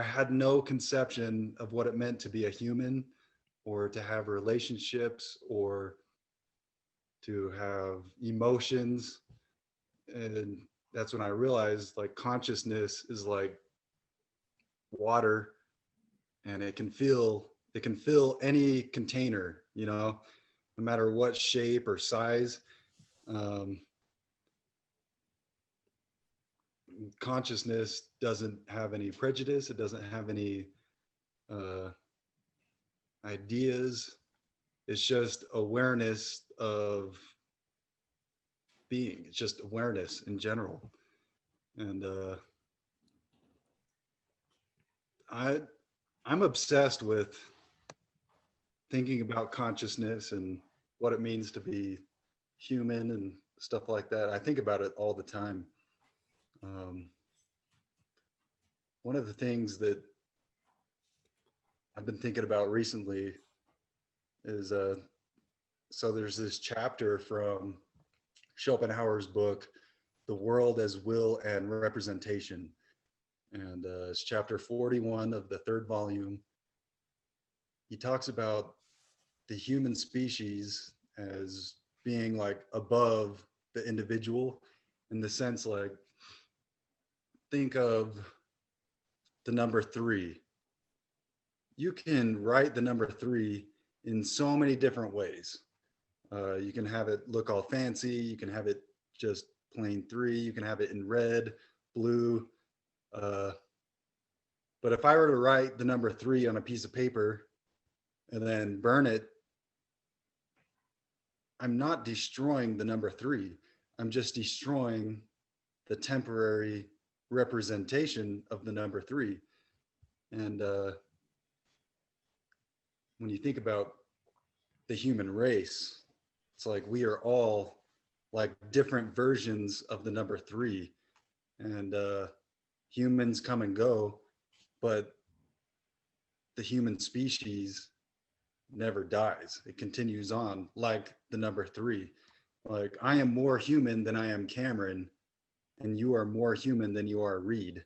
Speaker 1: had no conception of what it meant to be a human or to have relationships or to have emotions. And that's when I realized like consciousness is like water, and it can fill any container, no matter what shape or size. Um, Consciousness doesn't have any prejudice. It doesn't have any uh, ideas. It's just awareness of being. It's just awareness in general. And I I'm obsessed with thinking about consciousness and what it means to be human and stuff like that. I think about it all the time. Um, One of the things that I've been thinking about recently is so there's this chapter from Schopenhauer's book, The World as Will and Representation. And it's chapter 41 of the third volume. He talks about the human species as being like above the individual, in the sense like, think of the number three. You can write the number three in so many different ways. You can have it look all fancy. You can have it just plain three. You can have it in red, blue. Uh, but if I were to write the number three on a piece of paper and then burn it, I'm not destroying the number three. I'm just destroying the temporary representation of the number three. And when you think about the human race, it's like we are all like different versions of the number three. And humans come and go, but the human species never dies. It continues on like the number three. Like, I am more human than I am Cameron, and you are more human than you are Reed.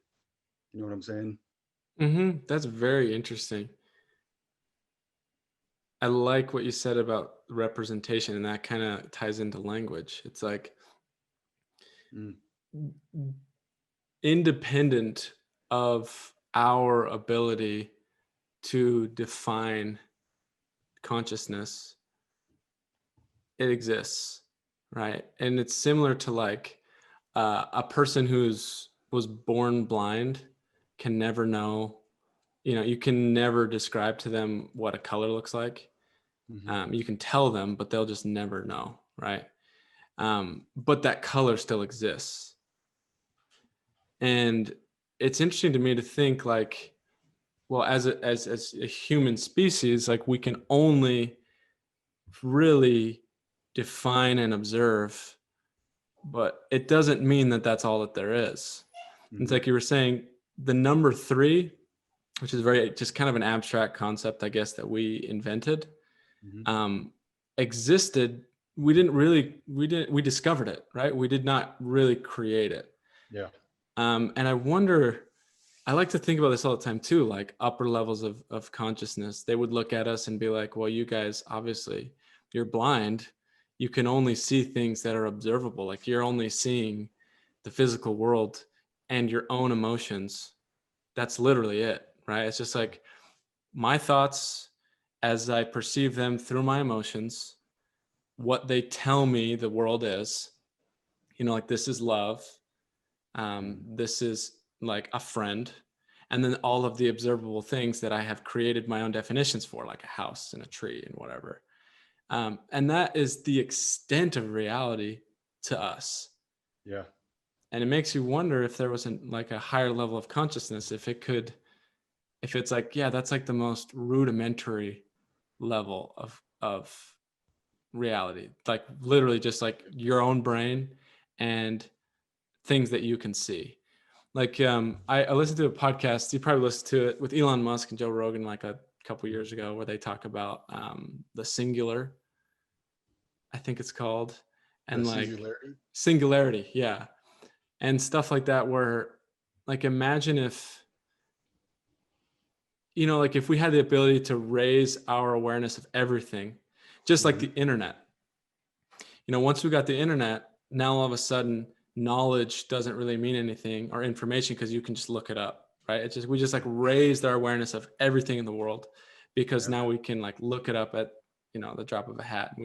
Speaker 1: You know what I'm saying?
Speaker 2: That's very interesting. I like what you said about representation, and that kind of ties into language. It's like
Speaker 1: Mm,
Speaker 2: independent of our ability to define consciousness, it exists, right? And it's similar to like a person who's was born blind can never know, you can never describe to them what a color looks like.
Speaker 1: hmm
Speaker 2: You can tell them, but they'll just never know, right? But that color still exists. And it's interesting to me to think like, well, as a human species, like we can only really define and observe, but it doesn't mean that that's all that there is. It's
Speaker 1: hmm
Speaker 2: like you were saying, the number three, which is very just kind of an abstract concept, I guess, that we invented,
Speaker 1: hmm
Speaker 2: um, existed. We discovered it, right? We did not really create it.
Speaker 1: Yeah.
Speaker 2: And I wonder, I like to think about this all the time too, like upper levels of consciousness. They would look at us and be like, well, you guys, obviously, you're blind. You can only see things that are observable. Like you're only seeing the physical world and your own emotions. That's literally it, right? It's just like my thoughts as I perceive them through my emotions, what they tell me the world is, like this is love,
Speaker 1: Mm,
Speaker 2: this is like a friend, and then all of the observable things that I have created my own definitions for, like a house and a tree and whatever. And that is the extent of reality to us.
Speaker 1: yeah.
Speaker 2: And it makes you wonder if there was like a higher level of consciousness, if it's like, yeah, that's like the most rudimentary level of reality, like literally just like your own brain and things that you can see. Like I listened to a podcast, you probably listened to it, with Elon Musk and Joe Rogan like a couple
Speaker 1: Mhm.
Speaker 2: years ago, where they talk about the singular, I think it's called,
Speaker 1: The
Speaker 2: and like
Speaker 1: singularity.
Speaker 2: singularity, yeah, and stuff like that, where like imagine if, like if we had the ability to raise our awareness of everything, just like
Speaker 1: hmm
Speaker 2: the internet. Once we got the internet, now all of a sudden knowledge doesn't really mean anything, or information, because you can just look it up, right? We just like raised our awareness of everything in the world, because
Speaker 1: Yeah.
Speaker 2: now we can like look it up at the drop of a hat.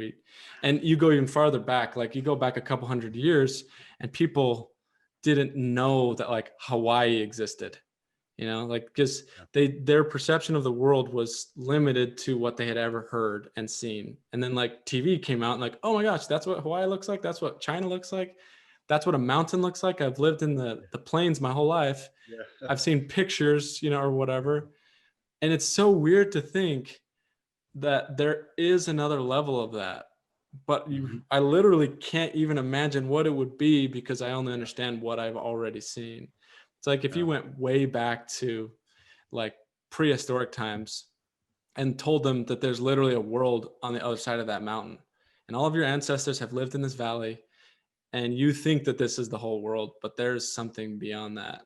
Speaker 2: And you go even farther back, like you go back a couple hundred years, and people didn't know that like Hawaii existed, like because
Speaker 1: Yeah.
Speaker 2: their perception of the world was limited to what they had ever heard and seen. And then like TV came out and like, oh my gosh, that's what Hawaii looks like, that's what China looks like, that's what a mountain looks like. I've lived in the plains my whole life,
Speaker 1: Yeah.
Speaker 2: I've seen pictures, or whatever. And it's so weird to think that there is another level of that, but
Speaker 1: hmm
Speaker 2: I literally can't even imagine what it would be, because I only
Speaker 1: Yeah.
Speaker 2: understand what I've already seen. It's like if
Speaker 1: Yeah.
Speaker 2: you went way back to like prehistoric times and told them that there's literally a world on the other side of that mountain, and all of your ancestors have lived in this valley, and you think that this is the whole world, but there's something beyond that.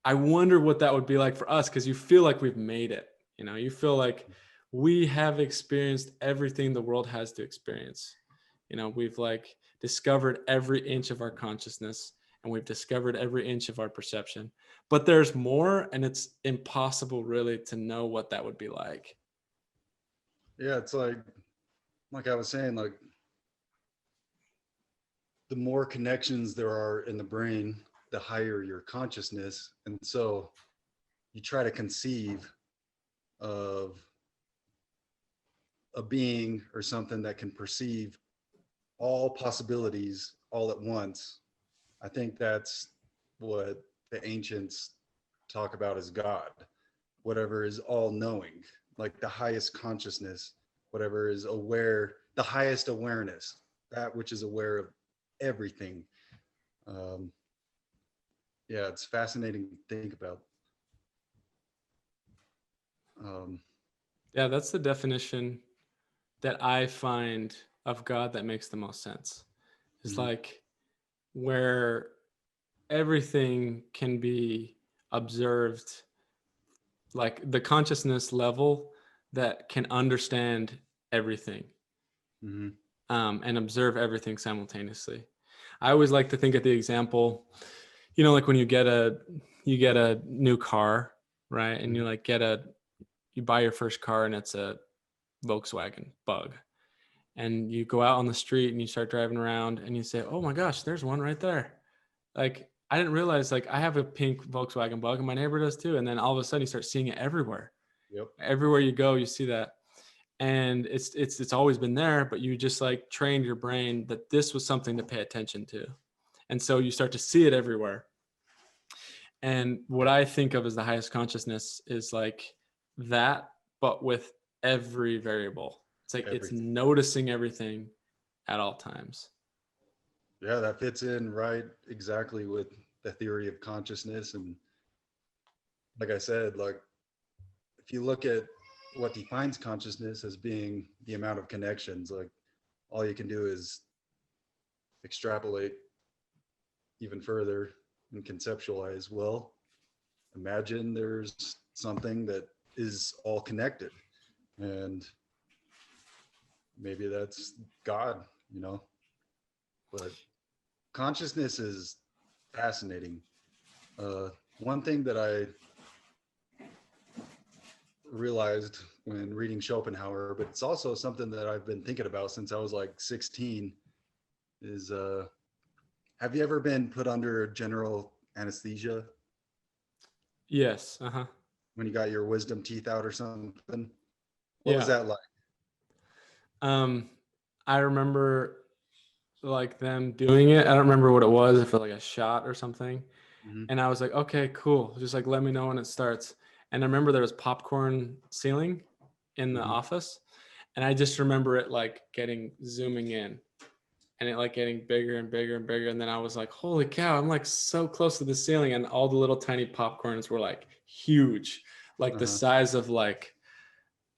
Speaker 2: I wonder what that would be like for us, because you feel like we've made it. You feel like we have experienced everything the world has to experience. We've like discovered every inch of our consciousness, and we've discovered every inch of our perception. But there's more, and it's impossible really to know what that would be like.
Speaker 1: Yeah. It's like I was saying, like the more connections there are in the brain, the higher your consciousness. And so you try to conceive of a being or something that can perceive all possibilities all at once. I think that's what the ancients talk about as God, whatever is all knowing, like the highest consciousness, whatever is aware, the highest awareness, that which is aware of everything. Um, yeah, it's fascinating to think about. Um,
Speaker 2: Yeah, that's the definition that I find of God that makes the most sense. It's
Speaker 1: Mhm.
Speaker 2: like where everything can be observed, like the consciousness level that can understand everything,
Speaker 1: Mhm.
Speaker 2: and observe everything simultaneously. I always like to think of the example, like when you get a new car, right? And
Speaker 1: Mhm.
Speaker 2: you buy your first car and it's a Volkswagen Bug. And you go out on the street and you start driving around and you say, "Oh my gosh, there's one right there." Like I didn't realize like I have a pink Volkswagen Bug and my neighbor does too. And then all of a sudden you start seeing it everywhere.
Speaker 1: Yep.
Speaker 2: Everywhere you go, you see that. And it's always been there, but you just like trained your brain that this was something to pay attention to. And so you start to see it everywhere. And what I think of as the highest consciousness is like that, but with every variable. It's like it's
Speaker 1: Everything.
Speaker 2: noticing everything at all times.
Speaker 1: Yeah, that fits in right exactly with the theory of consciousness. And like I said, like if you look at what defines consciousness as being the amount of connections, like all you can do is extrapolate even further and conceptualize. Well, imagine there's something that is all connected, and maybe that's God, you know. But consciousness is fascinating. Uh, One thing that I realized when reading Schopenhauer, but it's also something that I've been thinking about since I was like 16, is have you ever been put under general anesthesia
Speaker 2: Yes. Uh-huh.
Speaker 1: when you got your wisdom teeth out or something? What was
Speaker 2: Yeah.
Speaker 1: that like?
Speaker 2: Um, I remember like them doing it. I don't remember what it was, if it was like a shot or something.
Speaker 1: Mm-hmm.
Speaker 2: And I was like, okay, cool. Just like let me know when it starts. And I remember there was popcorn ceiling in the
Speaker 1: Mm-hmm.
Speaker 2: office. And I just remember it like zooming in and it like getting bigger and bigger and bigger. And then I was like, holy cow, I'm like so close to the ceiling. And all the little tiny popcorns were like huge, like the
Speaker 1: Uh-huh.
Speaker 2: size of like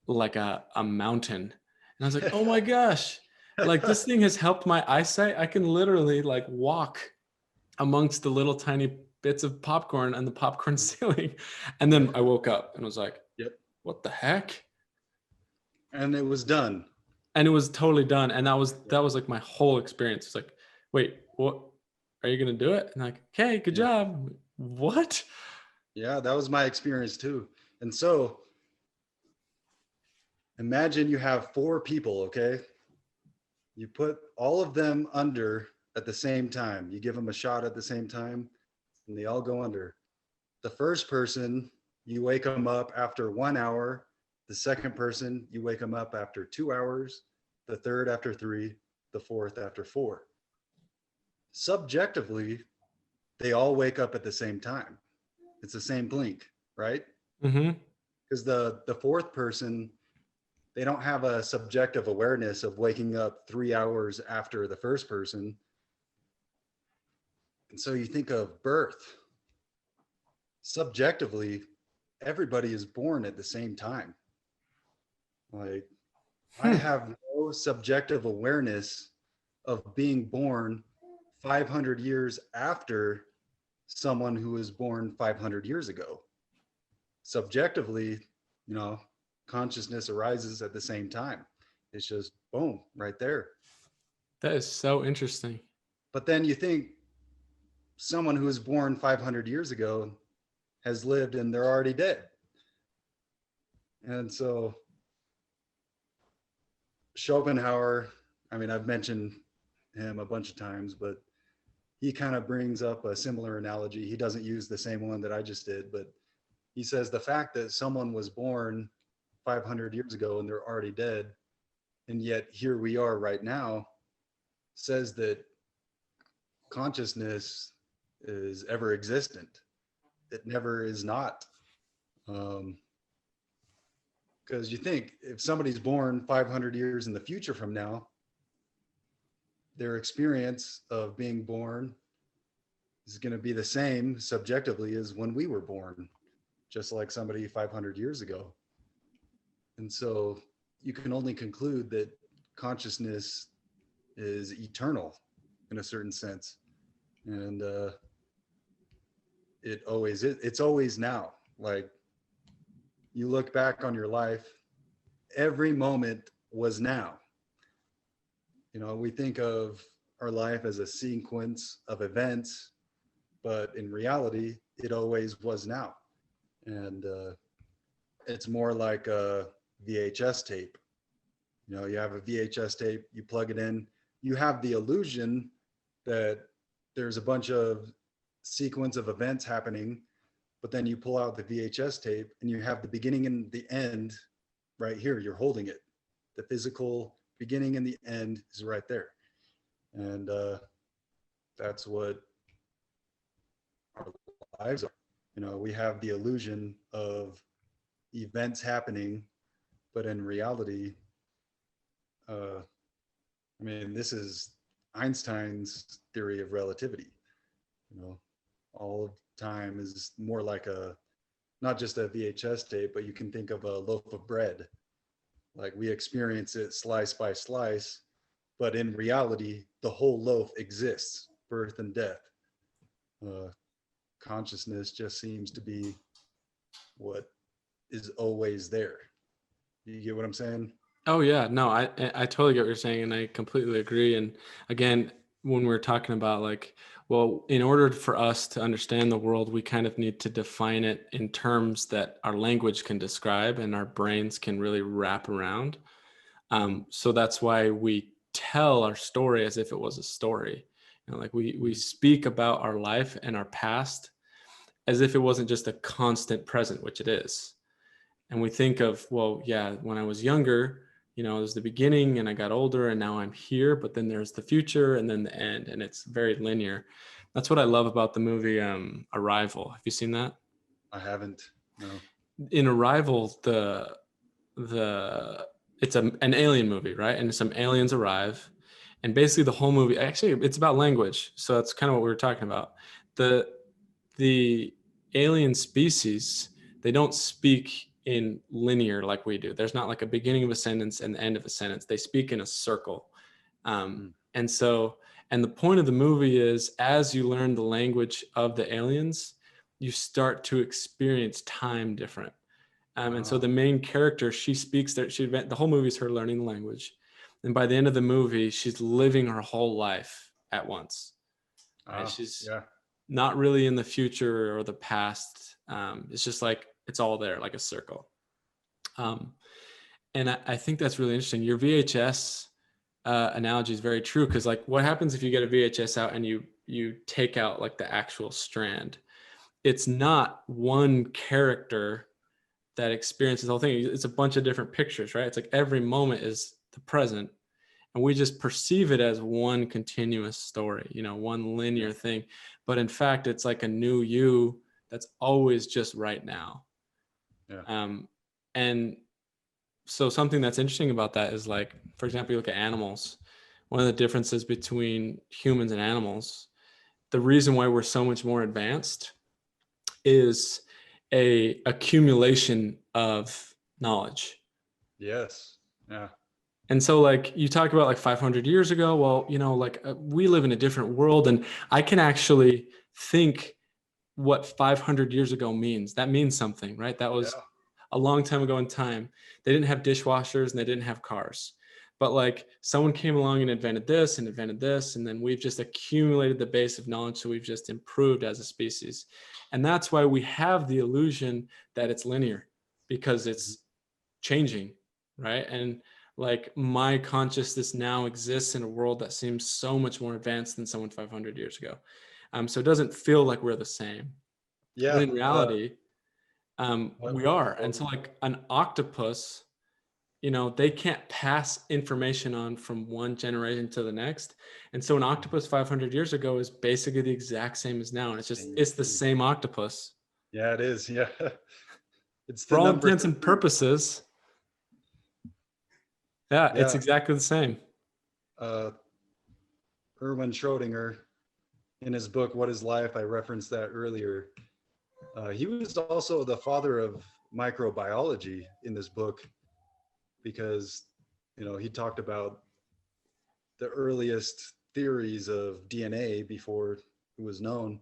Speaker 2: a mountain. And I was like, oh my gosh, like this thing has helped my eyesight. I can literally like walk amongst the little tiny bits of popcorn and the popcorn ceiling. And then I woke up and was like,
Speaker 1: Yep.
Speaker 2: what the heck?
Speaker 1: And it was done.
Speaker 2: And it was totally done. And that was
Speaker 1: Yep.
Speaker 2: that was like my whole experience. It's like, wait, what, are you gonna do it? And like, okay, good
Speaker 1: Yeah.
Speaker 2: job. What?
Speaker 1: Yeah, that was my experience too. And so imagine you have four people, okay? You put all of them under at the same time. You give them a shot at the same time, and they all go under. The first person, you wake them up after 1 hour. The second person, you wake them up after 2 hours. The third after three. The fourth after four. Subjectively, they all wake up at the same time. It's the same blink, right?
Speaker 2: Mm-hmm.
Speaker 1: Because the fourth person, they don't have a subjective awareness of waking up 3 hours after the first person. And so you think of birth. Subjectively, everybody is born at the same time. Like, I
Speaker 2: Hmm.
Speaker 1: have no subjective awareness of being born 500 years after someone who was born 500 years ago. Subjectively, you know, consciousness arises at the same time. It's just boom, right there.
Speaker 2: That is so interesting.
Speaker 1: But then you think someone who was born 500 years ago has lived and they're already dead. And so Schopenhauer, I mean, I've mentioned him a bunch of times, but he kind of brings up a similar analogy. He doesn't use the same one that I just did, but he says the fact that someone was born 500 years ago and they're already dead, and yet here we are right now, says that consciousness is ever existent. It never is not. Um, because you think if somebody's born 500 years in the future from now, their experience of being born is going to be the same subjectively as when we were born, just like somebody 500 years ago. And so you can only conclude that consciousness is eternal in a certain sense. And it's always now. Like, you look back on your life, every moment was now. We think of our life as a sequence of events, but in reality, it always was now. And it's more like a VHS tape. You have a VHS tape, you plug it in, you have the illusion that there's a bunch of sequence of events happening, but then you pull out the VHS tape and you have the beginning and the end right here. You're holding it. The physical beginning and the end is right there. And that's what our lives are. We have the illusion of events happening, but in reality, this is Einstein's theory of relativity. All of time is more like not just a VHS tape, but you can think of a loaf of bread. Like, we experience it slice by slice, but in reality, the whole loaf exists, birth and death. Consciousness just seems to be what is always there. You get what I'm saying?
Speaker 2: Oh yeah, no, I totally get what you're saying, and I completely agree. And again, when we're talking about like, well, in order for us to understand the world, we kind of need to define it in terms that our language can describe and our brains can really wrap around. So that's why we tell our story as if it was a story. Like we speak about our life and our past as if it wasn't just a constant present, which it is. And we think of, well, yeah, when I was younger, it was the beginning and I got older and now I'm here, but then there's the future and then the end, and it's very linear. That's what I love about the movie Arrival. Have you seen that?
Speaker 1: I haven't. No.
Speaker 2: In Arrival, it's an alien movie, right? And some aliens arrive, and basically the whole movie, actually, it's about language. So that's kind of what we were talking about. The alien species, they don't speak in linear like we do. There's not like a beginning of a sentence and the end of a sentence. They speak in a circle. And the point of the movie is, as you learn the language of the aliens, you start to experience time different. And so the main character, she speaks there. The whole movie is her learning the language. And by the end of the movie, she's living her whole life at once. Right? She's not really in the future or the past. It's just like, it's all there, like a circle. And I think that's really interesting. Your VHS analogy is very true, because like, what happens if you get a VHS out and you take out like the actual strand? It's not one character that experiences the whole thing. It's a bunch of different pictures, right? It's like every moment is the present, and we just perceive it as one continuous story, one linear thing. But in fact, it's like a new you that's always just right now. And so something that's interesting about that is, like, for example, you look at animals. One of the differences between humans and animals, the reason why we're so much more advanced is a accumulation of knowledge.
Speaker 1: Yes. Yeah.
Speaker 2: And so, like, you talk about like 500 years ago, well, we live in a different world, and I can actually think what 500 years ago means. That means something, right? That was a long time ago in time. They didn't have dishwashers and they didn't have cars, but like, someone came along and invented this and invented this, and then we've just accumulated the base of knowledge. So we've just improved as a species. And that's why we have the illusion that it's linear, because it's changing, right? And like, my consciousness now exists in a world that seems so much more advanced than someone 500 years ago. So it doesn't feel like we're the same.
Speaker 1: Yeah.
Speaker 2: But in reality, we are. And so like an octopus, they can't pass information on from one generation to the next. And so an octopus 500 years ago is basically the exact same as now. And it's the same octopus.
Speaker 1: Yeah, it is. Yeah. It's
Speaker 2: for all intents and purposes. Yeah, it's exactly the same.
Speaker 1: Erwin Schrödinger, in his book, What is Life? I referenced that earlier. He was also the father of microbiology in this book, because, he talked about the earliest theories of DNA before it was known.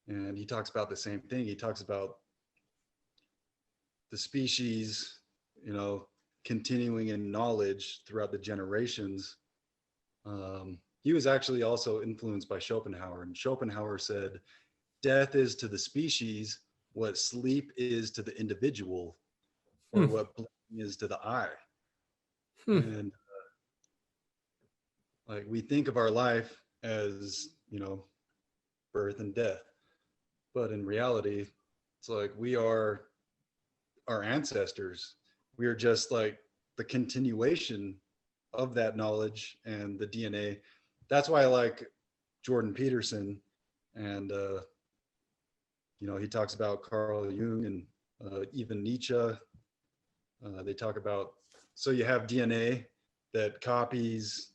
Speaker 1: And he talks about the same thing. He talks about the species, you know, continuing in knowledge throughout the generations. He was actually also influenced by Schopenhauer, and Schopenhauer said, death is to the species what sleep is to the individual, or
Speaker 2: Hmm.
Speaker 1: what blinking is to the eye.
Speaker 2: Hmm.
Speaker 1: And like we think of our life as, you know, birth and death, but in reality, it's like we are our ancestors. We are just like the continuation of that knowledge and the DNA. That's why I like Jordan Peterson, and you know, he talks about Carl Jung and even Nietzsche. They talk about, so you have DNA that copies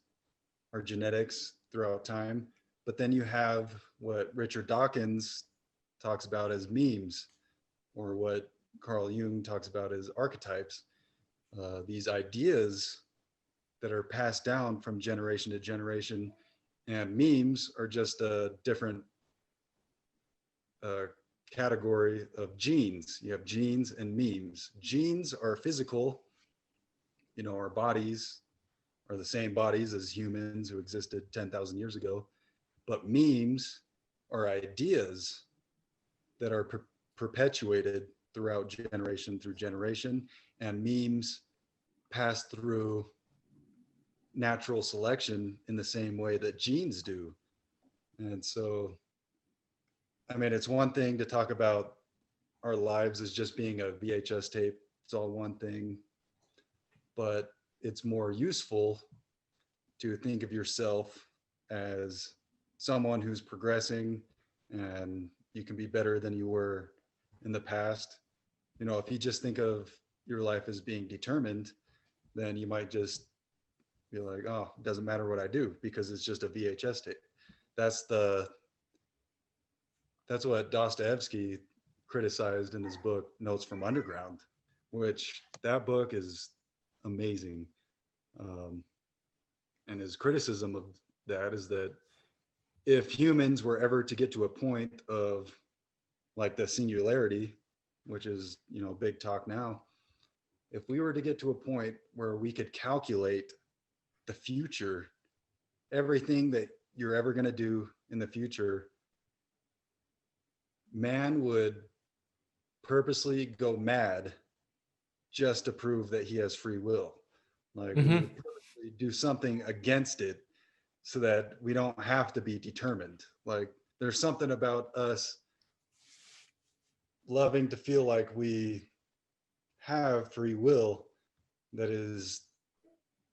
Speaker 1: our genetics throughout time, but then you have what Richard Dawkins talks about as memes, or what Carl Jung talks about as archetypes. These ideas that are passed down from generation to generation, and memes are just a different uh, category of genes. You have genes and memes. Genes are physical, you know, our bodies are the same bodies as humans who existed 10,000 years ago, but memes are ideas that are perpetuated throughout generation through generation, and memes pass through natural selection in the same way that genes do. And so, I mean, it's one thing to talk about our lives as just being a VHS tape. It's all one thing, but it's more useful to think of yourself as someone who's progressing, and you can be better than you were in the past. You know, if you just think of your life as being determined, then you might just be like, oh, it doesn't matter what I do because it's just a VHS tape. That's the that's what Dostoevsky criticized in his book Notes from Underground, which that book is amazing. Um, and his criticism of that is that if humans were ever to get to a point of like the singularity, which is, you know, big talk now, if we were to get to a point where we could calculate the future, everything that you're ever going to do in the future, man would purposely go mad just to prove that he has free will. Like we
Speaker 2: Mm-hmm.
Speaker 1: would purposely do something against it so that we don't have to be determined. Like there's something about us loving to feel like we have free will that is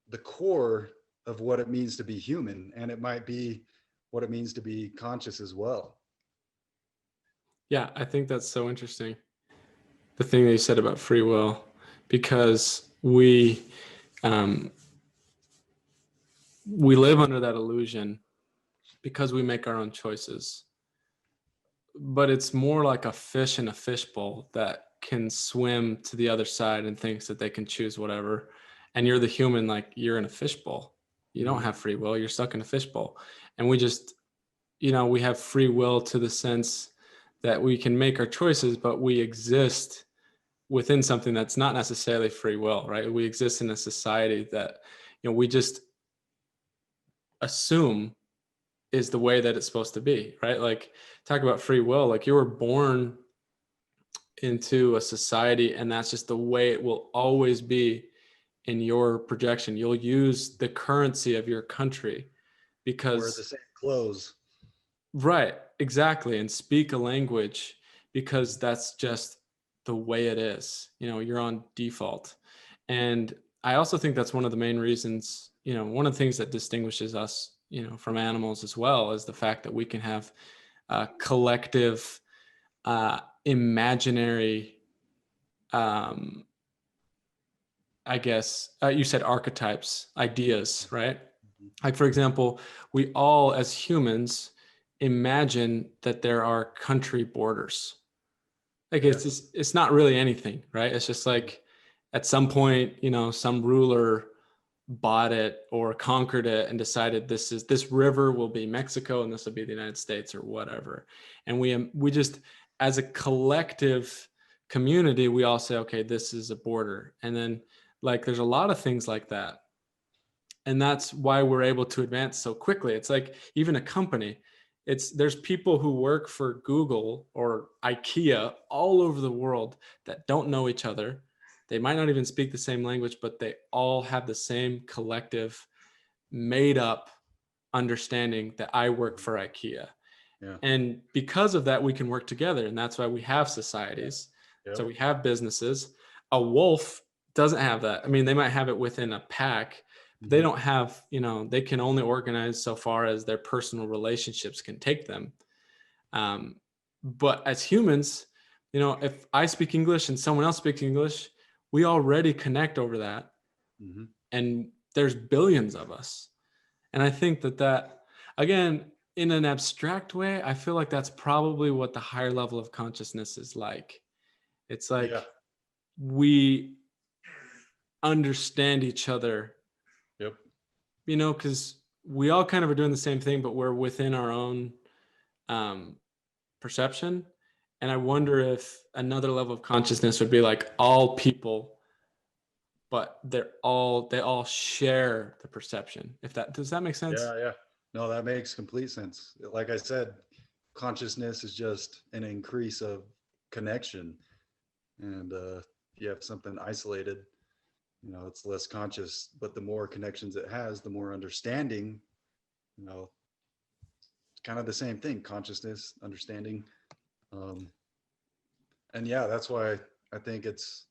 Speaker 1: the core of what it means to be human, and it might be what it means to be conscious as well.
Speaker 2: Yeah, I think that's so interesting. The thing that you said about free will, because um, we live under that illusion because we make our own choices. But it's more like a fish in a fishbowl that can swim to the other side and thinks that they can choose whatever. And you're the human, like you're in a fishbowl. You don't
Speaker 1: Mm-hmm.
Speaker 2: have free will. You're stuck in a fishbowl. And we just, we have free will to the sense that we can make our choices, but we exist within something that's not necessarily free will, right? We exist in a society that, we just assume is the way that it's supposed to be, right? Like talk about free will, like you were born into a society and that's just the way it will always be in your projection. You'll use the currency of your country
Speaker 1: Wear the
Speaker 2: because,
Speaker 1: same clothes.
Speaker 2: right, exactly, and speak a language because that's just the way it is. You're on default. And I also think that's one of the main reasons, one of the things that distinguishes us, from animals as well, is the fact that we can have collective, imaginary, um, I guess you said archetypes, ideas, right?
Speaker 1: Mm-hmm.
Speaker 2: Like, for example, we all as humans imagine that there are country borders. Like
Speaker 1: Yeah.
Speaker 2: it's not really anything, right? It's just like at some point, some ruler bought it or conquered it and decided this river will be Mexico and this will be the United States or whatever. And we just, as a collective community, we all say, okay, this is a border. And then like there's a lot of things like that. And that's why we're able to advance so quickly. It's like even a company, there's people who work for Google or IKEA all over the world that don't know each other. They might not even speak the same language, but they all have the same collective made up understanding that I work for IKEA.
Speaker 1: Yeah.
Speaker 2: And because of that, we can work together. And that's why we have societies.
Speaker 1: Yep.
Speaker 2: So we have businesses. A wolf doesn't have that. I mean, they might have it within a pack, but they don't have, they can only organize so far as their personal relationships can take them. But as humans, if I speak English and someone else speaks English, we already connect over that. And there's billions of us. And I think that, again, in an abstract way, I feel like that's probably what the higher level of consciousness is like. It's like we understand each other.
Speaker 1: Yep.
Speaker 2: Because we all kind of are doing the same thing, but we're within our own perception. And I wonder if another level of consciousness would be like all people, but they all share the perception. Does that make sense?
Speaker 1: Yeah. No, that makes complete sense. Like I said, consciousness is just an increase of connection. And you have something isolated, it's less conscious, but the more connections it has, the more understanding, it's kind of the same thing, consciousness, understanding. And yeah, that's why I think it's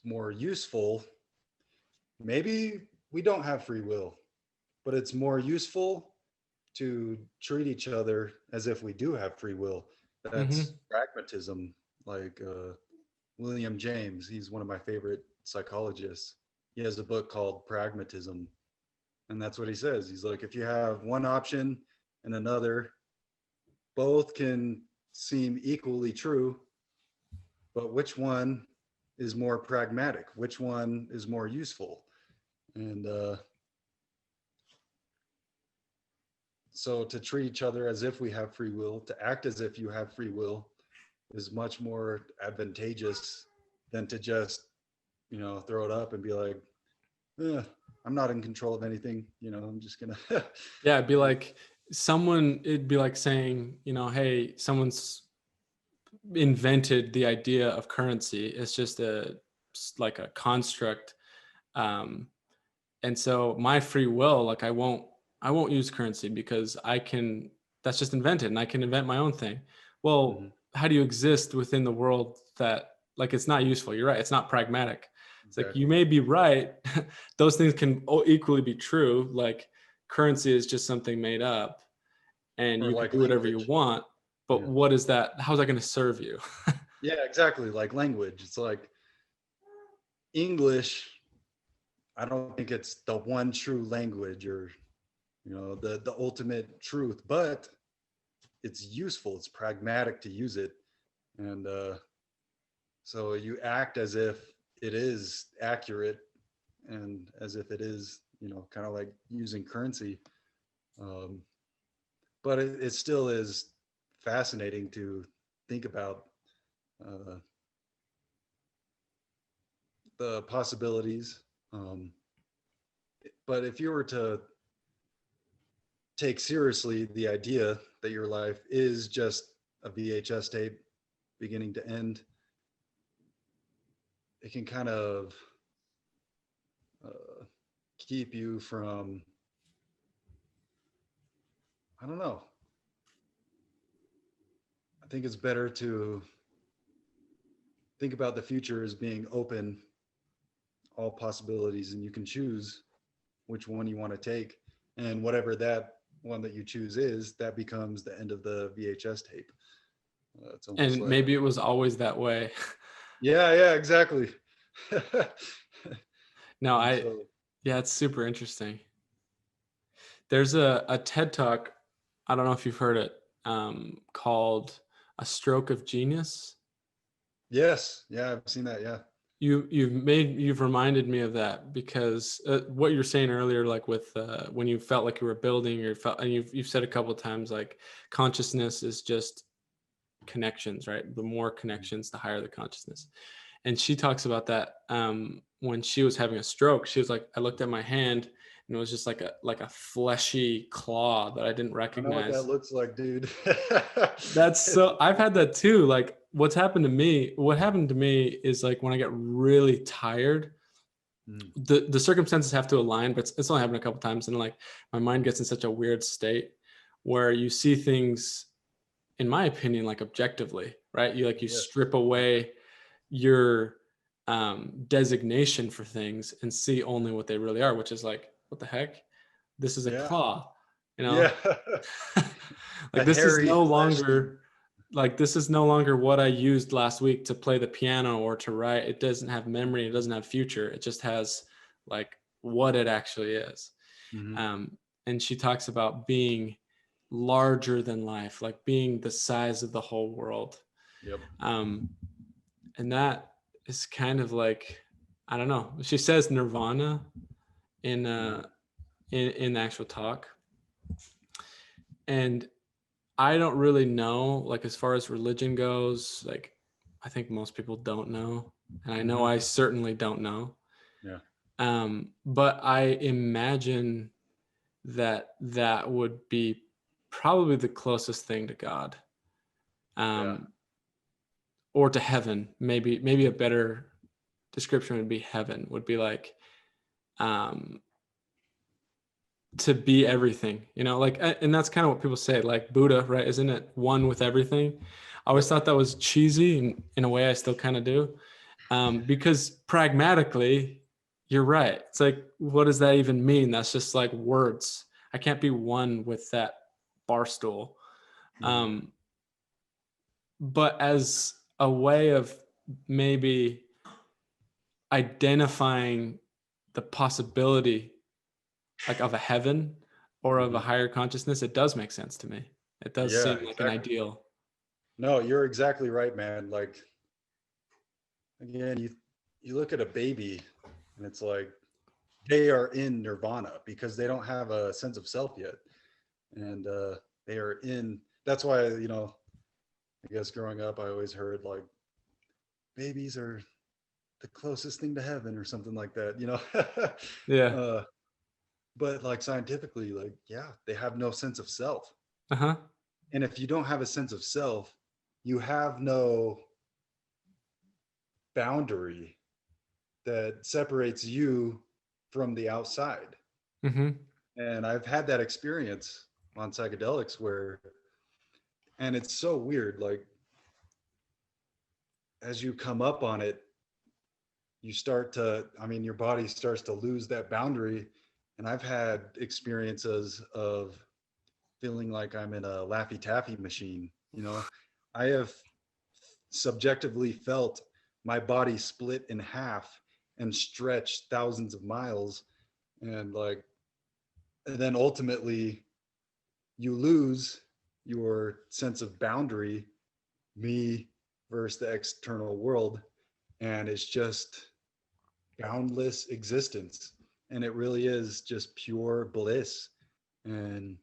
Speaker 1: more useful. Maybe we don't have free will, but it's more useful to treat each other as if we do have free will. That's pragmatism. Like William James, he's one of my favorite psychologists. He has a book called Pragmatism. And that's what he says. He's like, if you have one option and another, both can seem equally true, but which one is more pragmatic? Which one is more useful? And so to treat each other as if we have free will, to act as if you have free will, is much more advantageous than to just, throw it up and be like, I'm not in control of anything. I'm just gonna.
Speaker 2: Yeah, it'd be like saying, hey, someone's invented the idea of currency. It's just like a construct. And so my free will, like I won't use currency because that's just invented and I can invent my own thing. Well, how do you exist within the world that, like, it's not useful? You're right. It's not pragmatic. It's like, you may be right. Those things can equally be true. Like currency is just something made up and you can do whatever you want. But what is that? How's that going to serve you?
Speaker 1: Yeah, exactly. Like language. It's like English. I don't think it's the one true language or, the ultimate truth, but it's useful. It's pragmatic to use it. And so you act as if it is accurate and as if it is, kind of like using currency. But it still is fascinating to think about the possibilities. But if you were to take seriously the idea that your life is just a VHS tape beginning to end, it can kind of keep you from, I don't know. I think it's better to think about the future as being open, all possibilities, and you can choose which one you want to take. And whatever that one that you choose is, that becomes the end of the VHS tape.
Speaker 2: And maybe it was always that way.
Speaker 1: Yeah, exactly.
Speaker 2: No, yeah, it's super interesting. There's a TED Talk, I don't know if you've heard it, called A Stroke of Genius.
Speaker 1: Yes. Yeah, I've seen that. Yeah.
Speaker 2: you've reminded me of that, because what you're saying earlier, like with when you felt like you were building, or felt, and you've said a couple of times, like consciousness is just connections, right? The more connections, the higher the consciousness. And she talks about that when she was having a stroke. She was like, I looked at my hand and it was just like a fleshy claw that I didn't
Speaker 1: I know what that
Speaker 2: recognize.
Speaker 1: looks like, dude.
Speaker 2: That's so, I've had that too. Like what happened to me is like when I get really tired,
Speaker 1: Mm,
Speaker 2: the circumstances have to align, but it's only happened a couple times, and like my mind gets in such a weird state where you see things, in my opinion, like objectively, right? You
Speaker 1: yes.
Speaker 2: strip away your designation for things and see only what they really are, which is like, what the heck? This is a
Speaker 1: Yeah.
Speaker 2: claw, you know?
Speaker 1: Yeah.
Speaker 2: Like
Speaker 1: A
Speaker 2: this is
Speaker 1: hairy,
Speaker 2: no
Speaker 1: fleshy.
Speaker 2: longer this is no longer what I used last week to play the piano or to write. It doesn't have memory, it doesn't have future. It just has like what it actually is.
Speaker 1: Mhm.
Speaker 2: Um, and she talks about being larger than life, like being the size of the whole world.
Speaker 1: Yep.
Speaker 2: Um, and that is kind of like, I don't know. She says nirvana in
Speaker 1: Mhm.
Speaker 2: in the actual talk, and I don't really know, like as far as religion goes, like I think most people don't know, and I know
Speaker 1: Mhm.
Speaker 2: I certainly don't know.
Speaker 1: Yeah.
Speaker 2: But I imagine that that would be probably the closest thing to God,
Speaker 1: Yeah.
Speaker 2: um, or to heaven. Maybe a better description would be heaven. Would be like um, to be everything, like, and that's kind of what people say, like Buddha, right? Isn't it one with everything? I always
Speaker 1: Yep.
Speaker 2: thought that was cheesy, and in a way I still kind of do, because pragmatically you're right. It's like, what does that even mean? That's just like words. I can't be one with that bar stool.
Speaker 1: Mhm.
Speaker 2: um, but as a way of maybe identifying the possibility, like of a heaven or of a
Speaker 1: Mhm.
Speaker 2: higher consciousness, it does make sense to me. It does
Speaker 1: Yeah,
Speaker 2: seem like an
Speaker 1: exactly.
Speaker 2: ideal.
Speaker 1: No, you're exactly right, man. Like again, you look at a baby and it's like they are in nirvana because they don't have a sense of self yet. And they are in that's why, I guess growing up I always heard like babies are the closest thing to heaven or something like that.
Speaker 2: Yeah.
Speaker 1: uh but like scientifically, like yeah, they have no sense of self.
Speaker 2: Uh-huh.
Speaker 1: And if you don't have a sense of self, you have no boundary that separates you from the outside.
Speaker 2: Mm-hmm.
Speaker 1: And I've had that experience on psychedelics and it's so weird. Like, as you come up on it, your body starts to lose that boundary. And I've had experiences of feeling like I'm in a Laffy Taffy machine. I have subjectively felt my body split in half and stretch thousands of miles. And then ultimately you lose your sense of boundary, me versus the external world. And it's just boundless existence. And it really is just pure bliss. And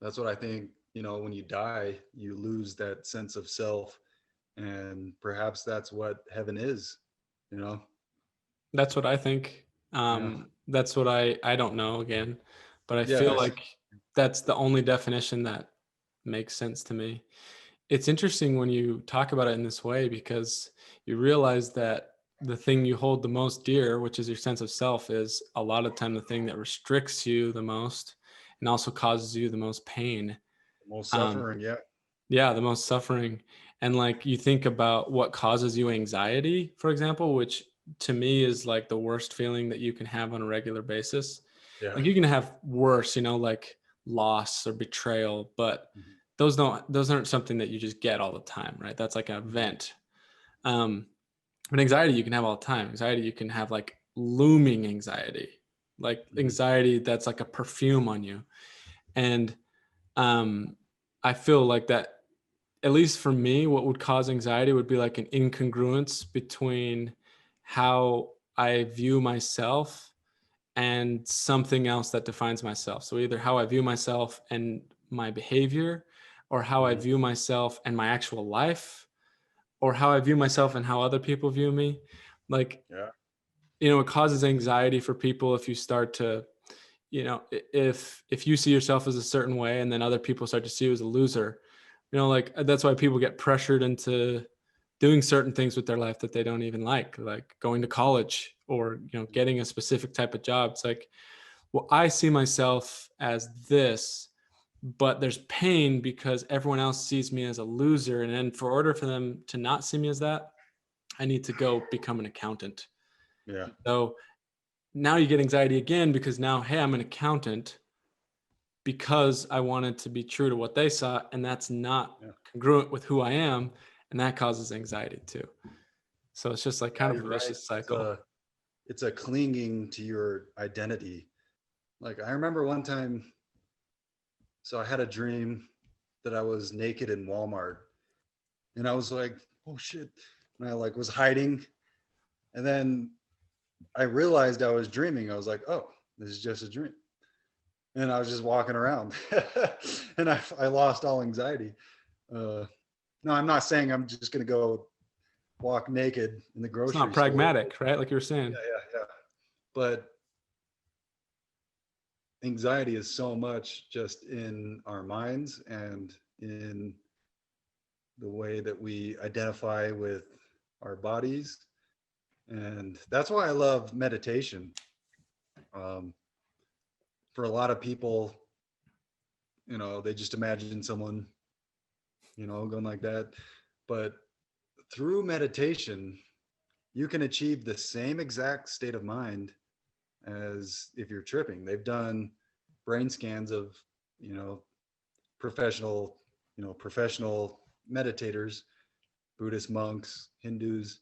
Speaker 1: that's what I think, when you die, you lose that sense of self. And perhaps that's what heaven is, you know?
Speaker 2: That's what I think.
Speaker 1: Yeah.
Speaker 2: That's what I don't know, again, but I
Speaker 1: Yeah.
Speaker 2: feel like that's the only definition that makes sense to me. It's interesting when you talk about it in this way, because you realize that the thing you hold the most dear, which is your sense of self, is a lot of time the thing that restricts you the most and also causes you the most pain.
Speaker 1: Most
Speaker 2: Um,
Speaker 1: suffering. Yeah.
Speaker 2: yeah, the most suffering. And like you think about what causes you anxiety, for example, which to me is like the worst feeling that you can have on a regular basis.
Speaker 1: Yeah.
Speaker 2: Like you can have worse, like loss or betrayal, but
Speaker 1: Mhm.
Speaker 2: those aren't something that you just get all the time, right? That's like an
Speaker 1: Mhm.
Speaker 2: event. Um, but anxiety you can have all the time. Anxiety you can have like looming anxiety, like
Speaker 1: Mhm.
Speaker 2: anxiety that's like a perfume on you. And um, I feel like that, at least for me, what would cause anxiety would be like an incongruence between how I view myself and something else that defines myself. So either how I view myself and my behavior, or how I
Speaker 1: Mhm.
Speaker 2: view myself and my actual life, or how I view myself and how other people view me. Like,
Speaker 1: Yeah.
Speaker 2: it causes anxiety for people if you start to, if you see yourself as a certain way and then other people start to see you as a loser, like that's why people get pressured into doing certain things with their life that they don't even like going to college or, getting a specific type of job. It's like, well, I see myself as this, but there's pain because everyone else sees me as a loser. And then for order for them to not see me as that, I need to go become an accountant.
Speaker 1: Yeah.
Speaker 2: So now you get anxiety again because now, hey, I'm an accountant because I wanted to be true to what they saw, and that's not
Speaker 1: Yeah.
Speaker 2: congruent with who I am, and that causes anxiety too. So it's just like kind
Speaker 1: Yeah,
Speaker 2: of
Speaker 1: you're
Speaker 2: a
Speaker 1: right.
Speaker 2: vicious cycle.
Speaker 1: It's a clinging to your identity. Like I remember one time, so I had a dream that I was naked in Walmart, and I was like, oh shit. And I like was hiding. And then I realized I was dreaming. I was like, oh, this is just a dream. And I was just walking around and I lost all anxiety. Uh, no, I'm not saying I'm just going to go walk naked in the
Speaker 2: It's not
Speaker 1: grocery store.
Speaker 2: pragmatic, right? Like you were saying.
Speaker 1: Yeah, yeah, yeah. But anxiety is so much just in our minds and in the way that we identify with our bodies. And that's why I love meditation. Um, for a lot of people, they just imagine someone, going like that. But through meditation, you can achieve the same exact state of mind as if you're tripping. They've done brain scans of, you know, professional, professional meditators, Buddhist monks, Hindus,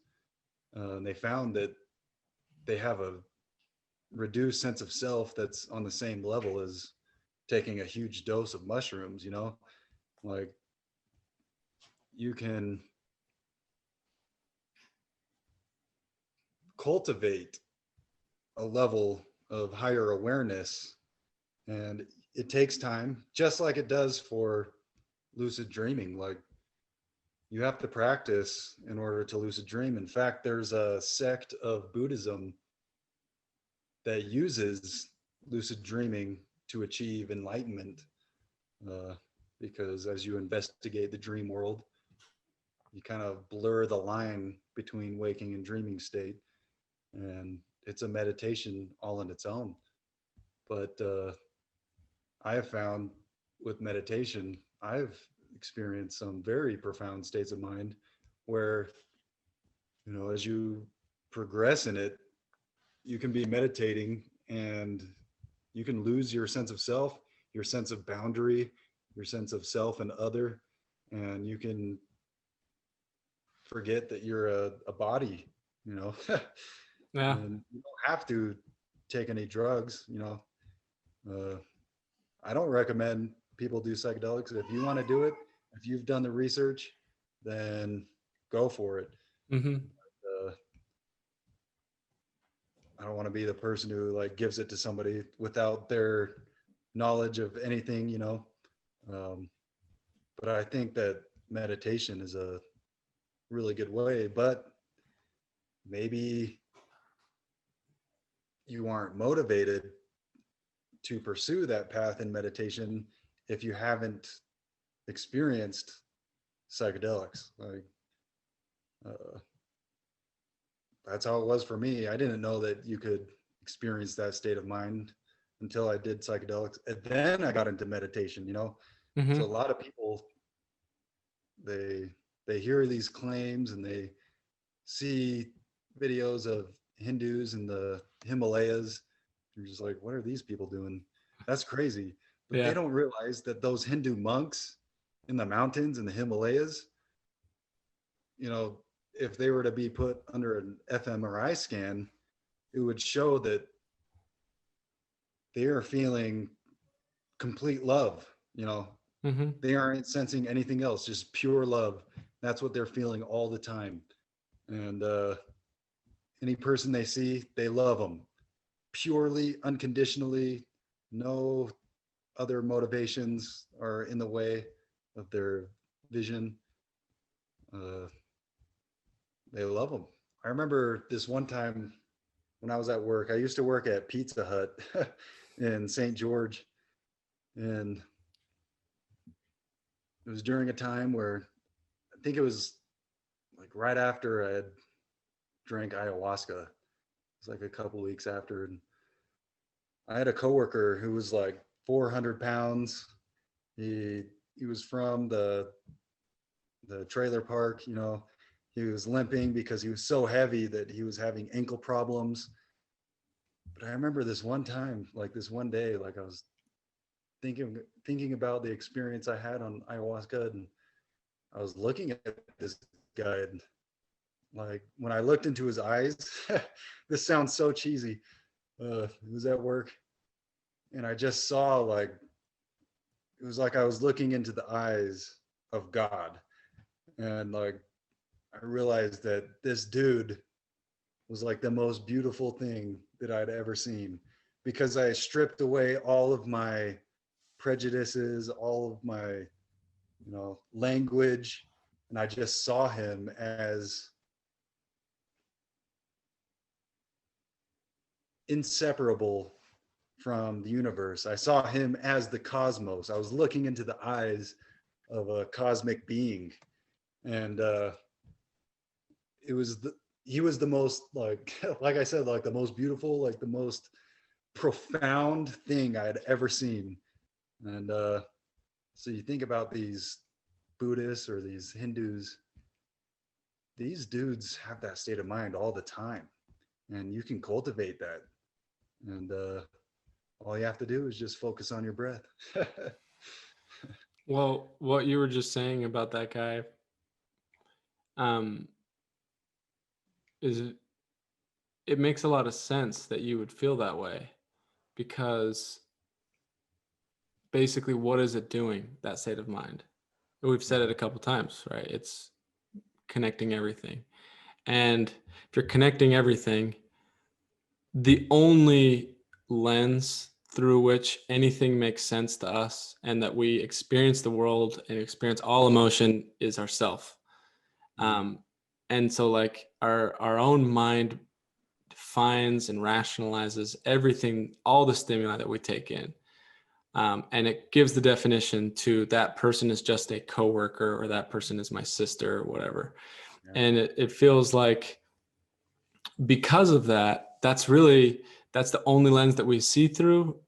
Speaker 1: and they found that they have a reduced sense of self that's on the same level as taking a huge dose of mushrooms, like you can cultivate a level of higher awareness, and it takes time, just like it does for lucid dreaming. Like you have to practice in order to lucid dream. In fact, there's a sect of Buddhism that uses lucid dreaming to achieve enlightenment, uh, because as you investigate the dream world, you kind of blur the line between waking and dreaming state, and it's a meditation all in its own. But I have found with meditation, I've experienced some very profound states of mind where, as you progress in it, you can be meditating and you can lose your sense of self, your sense of boundary, your sense of self and other, and you can forget that you're a body, you know,
Speaker 2: Yeah.
Speaker 1: and you don't have to take any drugs. Uh, I don't recommend people do psychedelics. If you want to do it, if you've done the research, then go for it.
Speaker 2: Mm-hmm.
Speaker 1: Uh, I don't want to be the person who like gives it to somebody without their knowledge of anything. Um, but I think that meditation is a really good way. But maybe you aren't motivated to pursue that path in meditation if you haven't experienced psychedelics. Like uh, that's how it was for me. I didn't know that you could experience that state of mind until I did psychedelics, and then I got into meditation. So a
Speaker 2: Mm-hmm.
Speaker 1: lot of people, they they hear these claims and they see videos of Hindus in the Himalayas. You're just like, what are these people doing? That's crazy. But they
Speaker 2: Yeah.
Speaker 1: don't realize that those Hindu monks in the mountains in the Himalayas, you know, if they were to be put under an fMRI scan, it would show that they are feeling complete love.
Speaker 2: Mm-hmm.
Speaker 1: They aren't sensing anything else, just pure love. That's what they're feeling all the time. And any person they see, they love them purely, unconditionally. No other motivations are in the way of their vision. Uh, they love them. I remember this one time when I was at work. I used to work at Pizza Hut in St. George, and it was during a time where I think it was like right after I had drank ayahuasca. It was like a couple weeks after, and I had a coworker who was like 400 pounds. He he was from the trailer park. You know, he was limping because he was so heavy that he was having ankle problems. But I remember this one time, like this one day, like I was thinking about the experience I had on ayahuasca, and I was looking at this guy, and like when I looked into his eyes, this sounds so cheesy. It was at work, and I just saw like it was like I was looking into the eyes of God, and like I realized that this dude was like the most beautiful thing that I'd ever seen, because I stripped away all of my prejudices, all of my, language, and I just saw him as inseparable from the universe. I saw him as the cosmos. I was looking into the eyes of a cosmic being, and it was he was the most like like I said, like the most beautiful, like the most profound thing I had ever seen. And so you think about these Buddhists or these Hindus, these dudes have that state of mind all the time, and you can cultivate that. And all you have to do is just focus on your breath.
Speaker 2: Well, what you were just saying about that guy, um, is it makes a lot of sense that you would feel that way, because basically, what is it doing, that state of mind? We've said it a couple times, right? It's connecting everything. And if you're connecting everything, the only lens through which anything makes sense to us and that we experience the world and experience all emotion is ourself. Um, and so like our own mind defines and rationalizes everything, all the stimuli that we take in. And it gives the definition to that person is just a coworker, or that person is my sister, or whatever.
Speaker 1: Yeah.
Speaker 2: And it feels like, because of that, that's the only lens that we see through.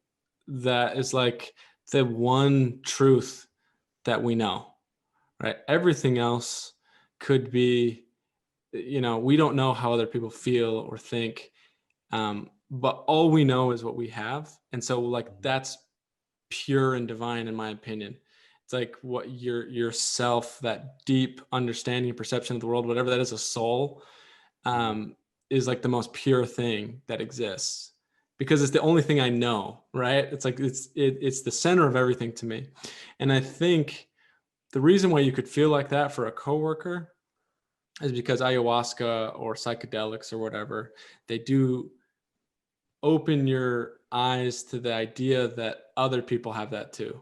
Speaker 2: That is like the one truth that we know, right? Everything else could be, we don't know how other people feel or think. But all we know is what we have. And so like, that's pure and divine, in my opinion. It's like what yourself, that deep understanding, perception of the world, whatever that is, a soul, is like the most pure thing that exists, because it's the only thing I know, right? It's like it's the center of everything to me. And I think the reason why you could feel like that for a coworker is because ayahuasca or psychedelics or whatever, they do open your eyes to the idea that other people have that too.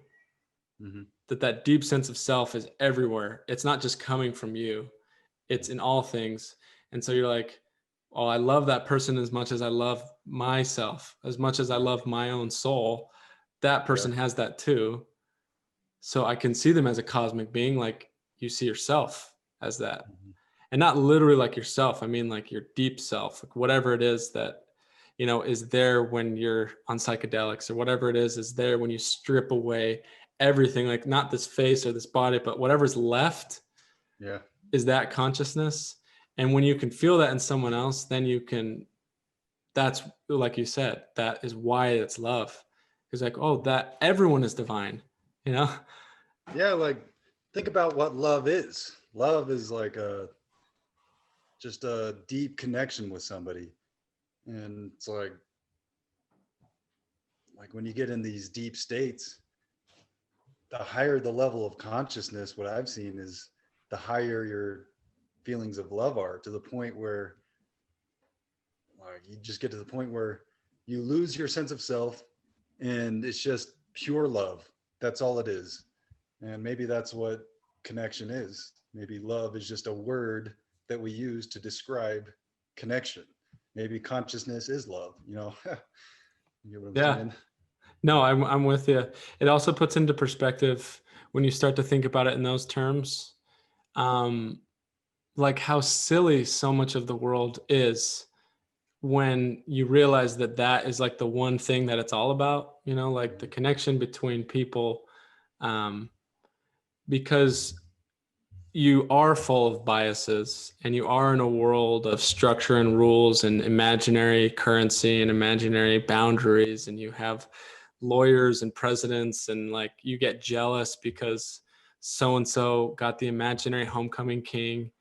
Speaker 1: Mm-hmm.
Speaker 2: That deep sense of self is everywhere. It's not just coming from you, it's in all things. And so you're like, oh, I love that person as much as I love myself, as much as I love my own soul. That person has that too. So I can see them as a cosmic being, like you see yourself as that. And not literally like yourself. I mean, like your deep self, like whatever it is that, is there when you're on psychedelics, or whatever it is there when you strip away everything, like not this face or this body, but whatever's left is that consciousness. And when you can feel that in someone else, then that's like you said, that is why it's love. It's like, oh, that everyone is divine, you know?
Speaker 1: Yeah, like think about what love is. Love is like just a deep connection with somebody. And it's like when you get in these deep states, the higher the level of consciousness, what I've seen is the higher your feelings of love are, to the point where you just get to the point where you lose your sense of self, and it's just pure love. That's all it is. And maybe that's what connection is. Maybe love is just a word that we use to describe connection. Maybe consciousness is love, you know. You get what I'm
Speaker 2: Yeah.
Speaker 1: saying?
Speaker 2: No, I'm with you. It also puts into perspective when you start to think about it in those terms, um, like how silly so much of the world is when you realize that that is like the one thing that it's all about, you know, like the connection between people, um, because you are full of biases and you are in a world of structure and rules and imaginary currency and imaginary boundaries, and you have lawyers and presidents, and like you get jealous because so and so got the imaginary homecoming king,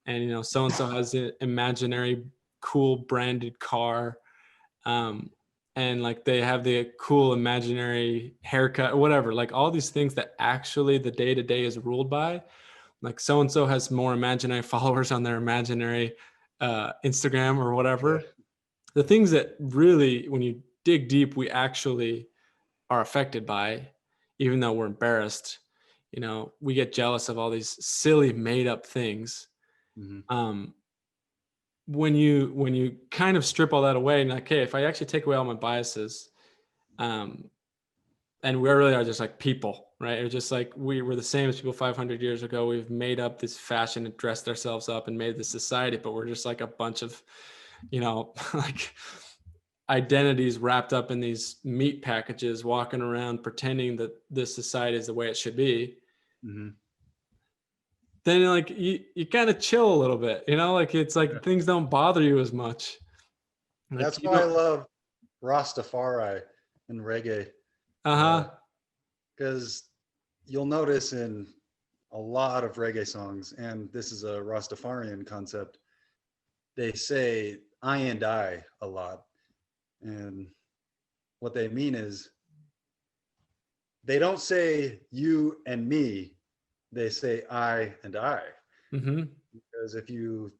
Speaker 2: and you know so and so has an imaginary cool branded car, um, and like they have the cool imaginary haircut or whatever, like all these things that actually the day to day is ruled by, like so and so has more imaginary followers on their imaginary Instagram or
Speaker 1: Yeah.
Speaker 2: whatever. The things that really, when you dig deep, we actually are affected by, even though we're embarrassed. You know, we get jealous of all these silly made up things.
Speaker 1: Mm-hmm.
Speaker 2: Um, when you kind of strip all that away and like, hey, if I actually take away all my biases, um, and we really are just like people, right? It's just like we were the same as people 500 years ago. We've made up this fashion and dressed ourselves up and made this society, but we're just like a bunch of, you know, like identities wrapped up in these meat packages, walking around pretending that this society is the way it should be.
Speaker 1: Mm-hmm.
Speaker 2: Then like you kind of chill a little bit, you know, like it's
Speaker 1: Yeah.
Speaker 2: like things don't bother you as much. Like
Speaker 1: That's
Speaker 2: you
Speaker 1: why I
Speaker 2: don't.
Speaker 1: love Rastafari and reggae,
Speaker 2: Uh-huh.
Speaker 1: because you'll notice in a lot of reggae songs, and this is a Rastafarian concept, they say I and I a lot. And what they mean is they don't say you and me, they say I and I.
Speaker 2: Mm-hmm.
Speaker 1: Because if you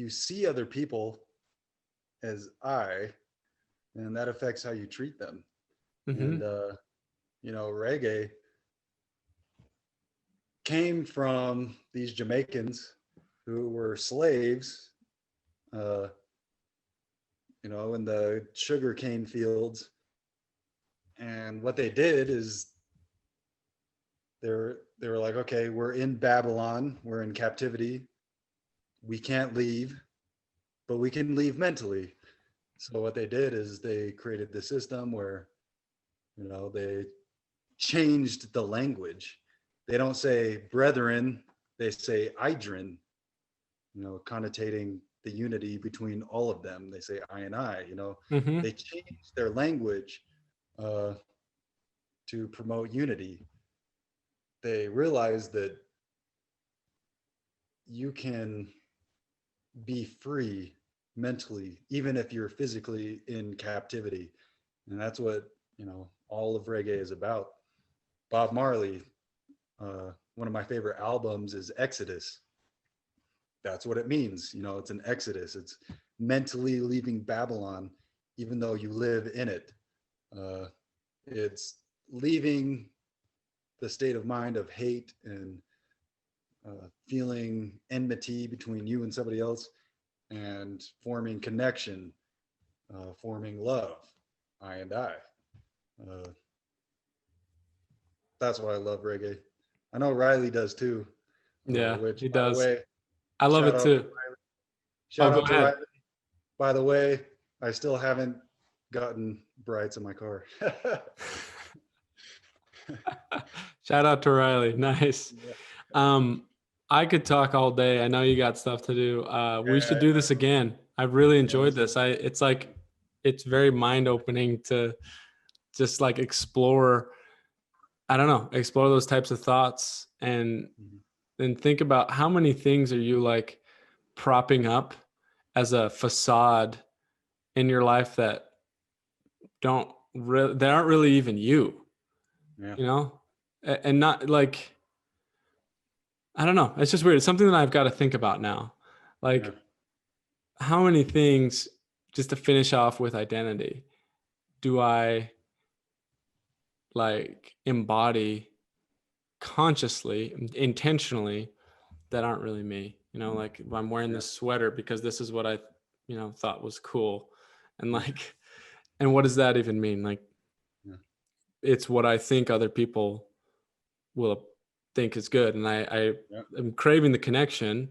Speaker 1: see other people as I, then that affects how you treat them.
Speaker 2: Mm-hmm.
Speaker 1: And you know, reggae came from these Jamaicans who were slaves, uh, you know, in the sugarcane fields. And what they did is they were like, okay, we're in Babylon, we're in captivity, we can't leave, but we can leave mentally. So what they did is they created the system where, you know, they changed the language. They don't say brethren, they say idrin, you know, connotating the unity between all of them. They say I and I, you know,
Speaker 2: Mm-hmm.
Speaker 1: they changed their language uh, to promote unity. They realized that you can be free mentally, even if you're physically in captivity. And that's what, you know, all of reggae is about. Bob Marley, one of my favorite albums is Exodus. That's what it means. You know, it's an exodus. It's mentally leaving Babylon, even though you live in it. Uh, it's leaving the state of mind of hate and feeling enmity between you and somebody else, and forming connection, forming love, I and I. Uh, that's why I love reggae. I know Riley does too.
Speaker 2: Yeah,
Speaker 1: Which,
Speaker 2: he
Speaker 1: by the
Speaker 2: does.
Speaker 1: way,
Speaker 2: I love
Speaker 1: shout
Speaker 2: it
Speaker 1: out to
Speaker 2: too.
Speaker 1: Riley.
Speaker 2: Oh,
Speaker 1: Shout
Speaker 2: go
Speaker 1: out to
Speaker 2: ahead.
Speaker 1: Riley. By the way, I still haven't gotten brights in my car.
Speaker 2: Shout out to Riley. Nice.
Speaker 1: Yeah.
Speaker 2: Um, I could talk all day. I know you got stuff to do. We should do
Speaker 1: Yeah,
Speaker 2: this again. I've really
Speaker 1: yeah,
Speaker 2: enjoyed this. It's like it's very mind opening to just like explore, I don't know, explore those types of thoughts
Speaker 1: mhm,
Speaker 2: and think about how many things are you like propping up as a facade in your life that they aren't really even you,
Speaker 1: yeah,
Speaker 2: you know? And not like, I don't know. It's just weird. It's something that I've got to think about now.
Speaker 1: yeah,
Speaker 2: Like how many things, just to finish off with identity, do I like embody consciously, intentionally, that aren't really me? You know, like if I'm wearing this sweater because this is what I, you know, thought was cool. And like, and what does that even mean? Like,
Speaker 1: Yeah.
Speaker 2: it's what I think other people will think is good. And I
Speaker 1: Yeah.
Speaker 2: am craving the connection.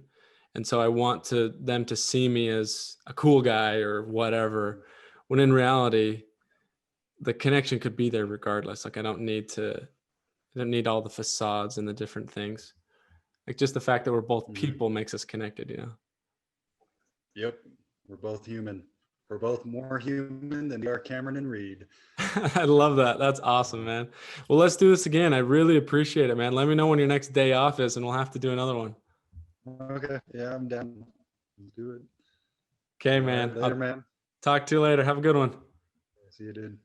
Speaker 2: And so I want them to see me as a cool guy or whatever, when in reality, the connection could be there regardless. Like I don't need all the facades and the different things. Like just the fact that we're both people makes us connected, you know?
Speaker 1: Yep. We're both human. We're both more human than we are Cameron and Reed.
Speaker 2: I love that. That's awesome, man. Well, let's do this again. I really appreciate it, man. Let me know when your next day off is and we'll have to do another one.
Speaker 1: Okay. Yeah, I'm down. Let's do it.
Speaker 2: Okay,
Speaker 1: All right.
Speaker 2: man.
Speaker 1: Later,
Speaker 2: I'll
Speaker 1: man.
Speaker 2: talk to you later. Have a good one.
Speaker 1: See you, dude.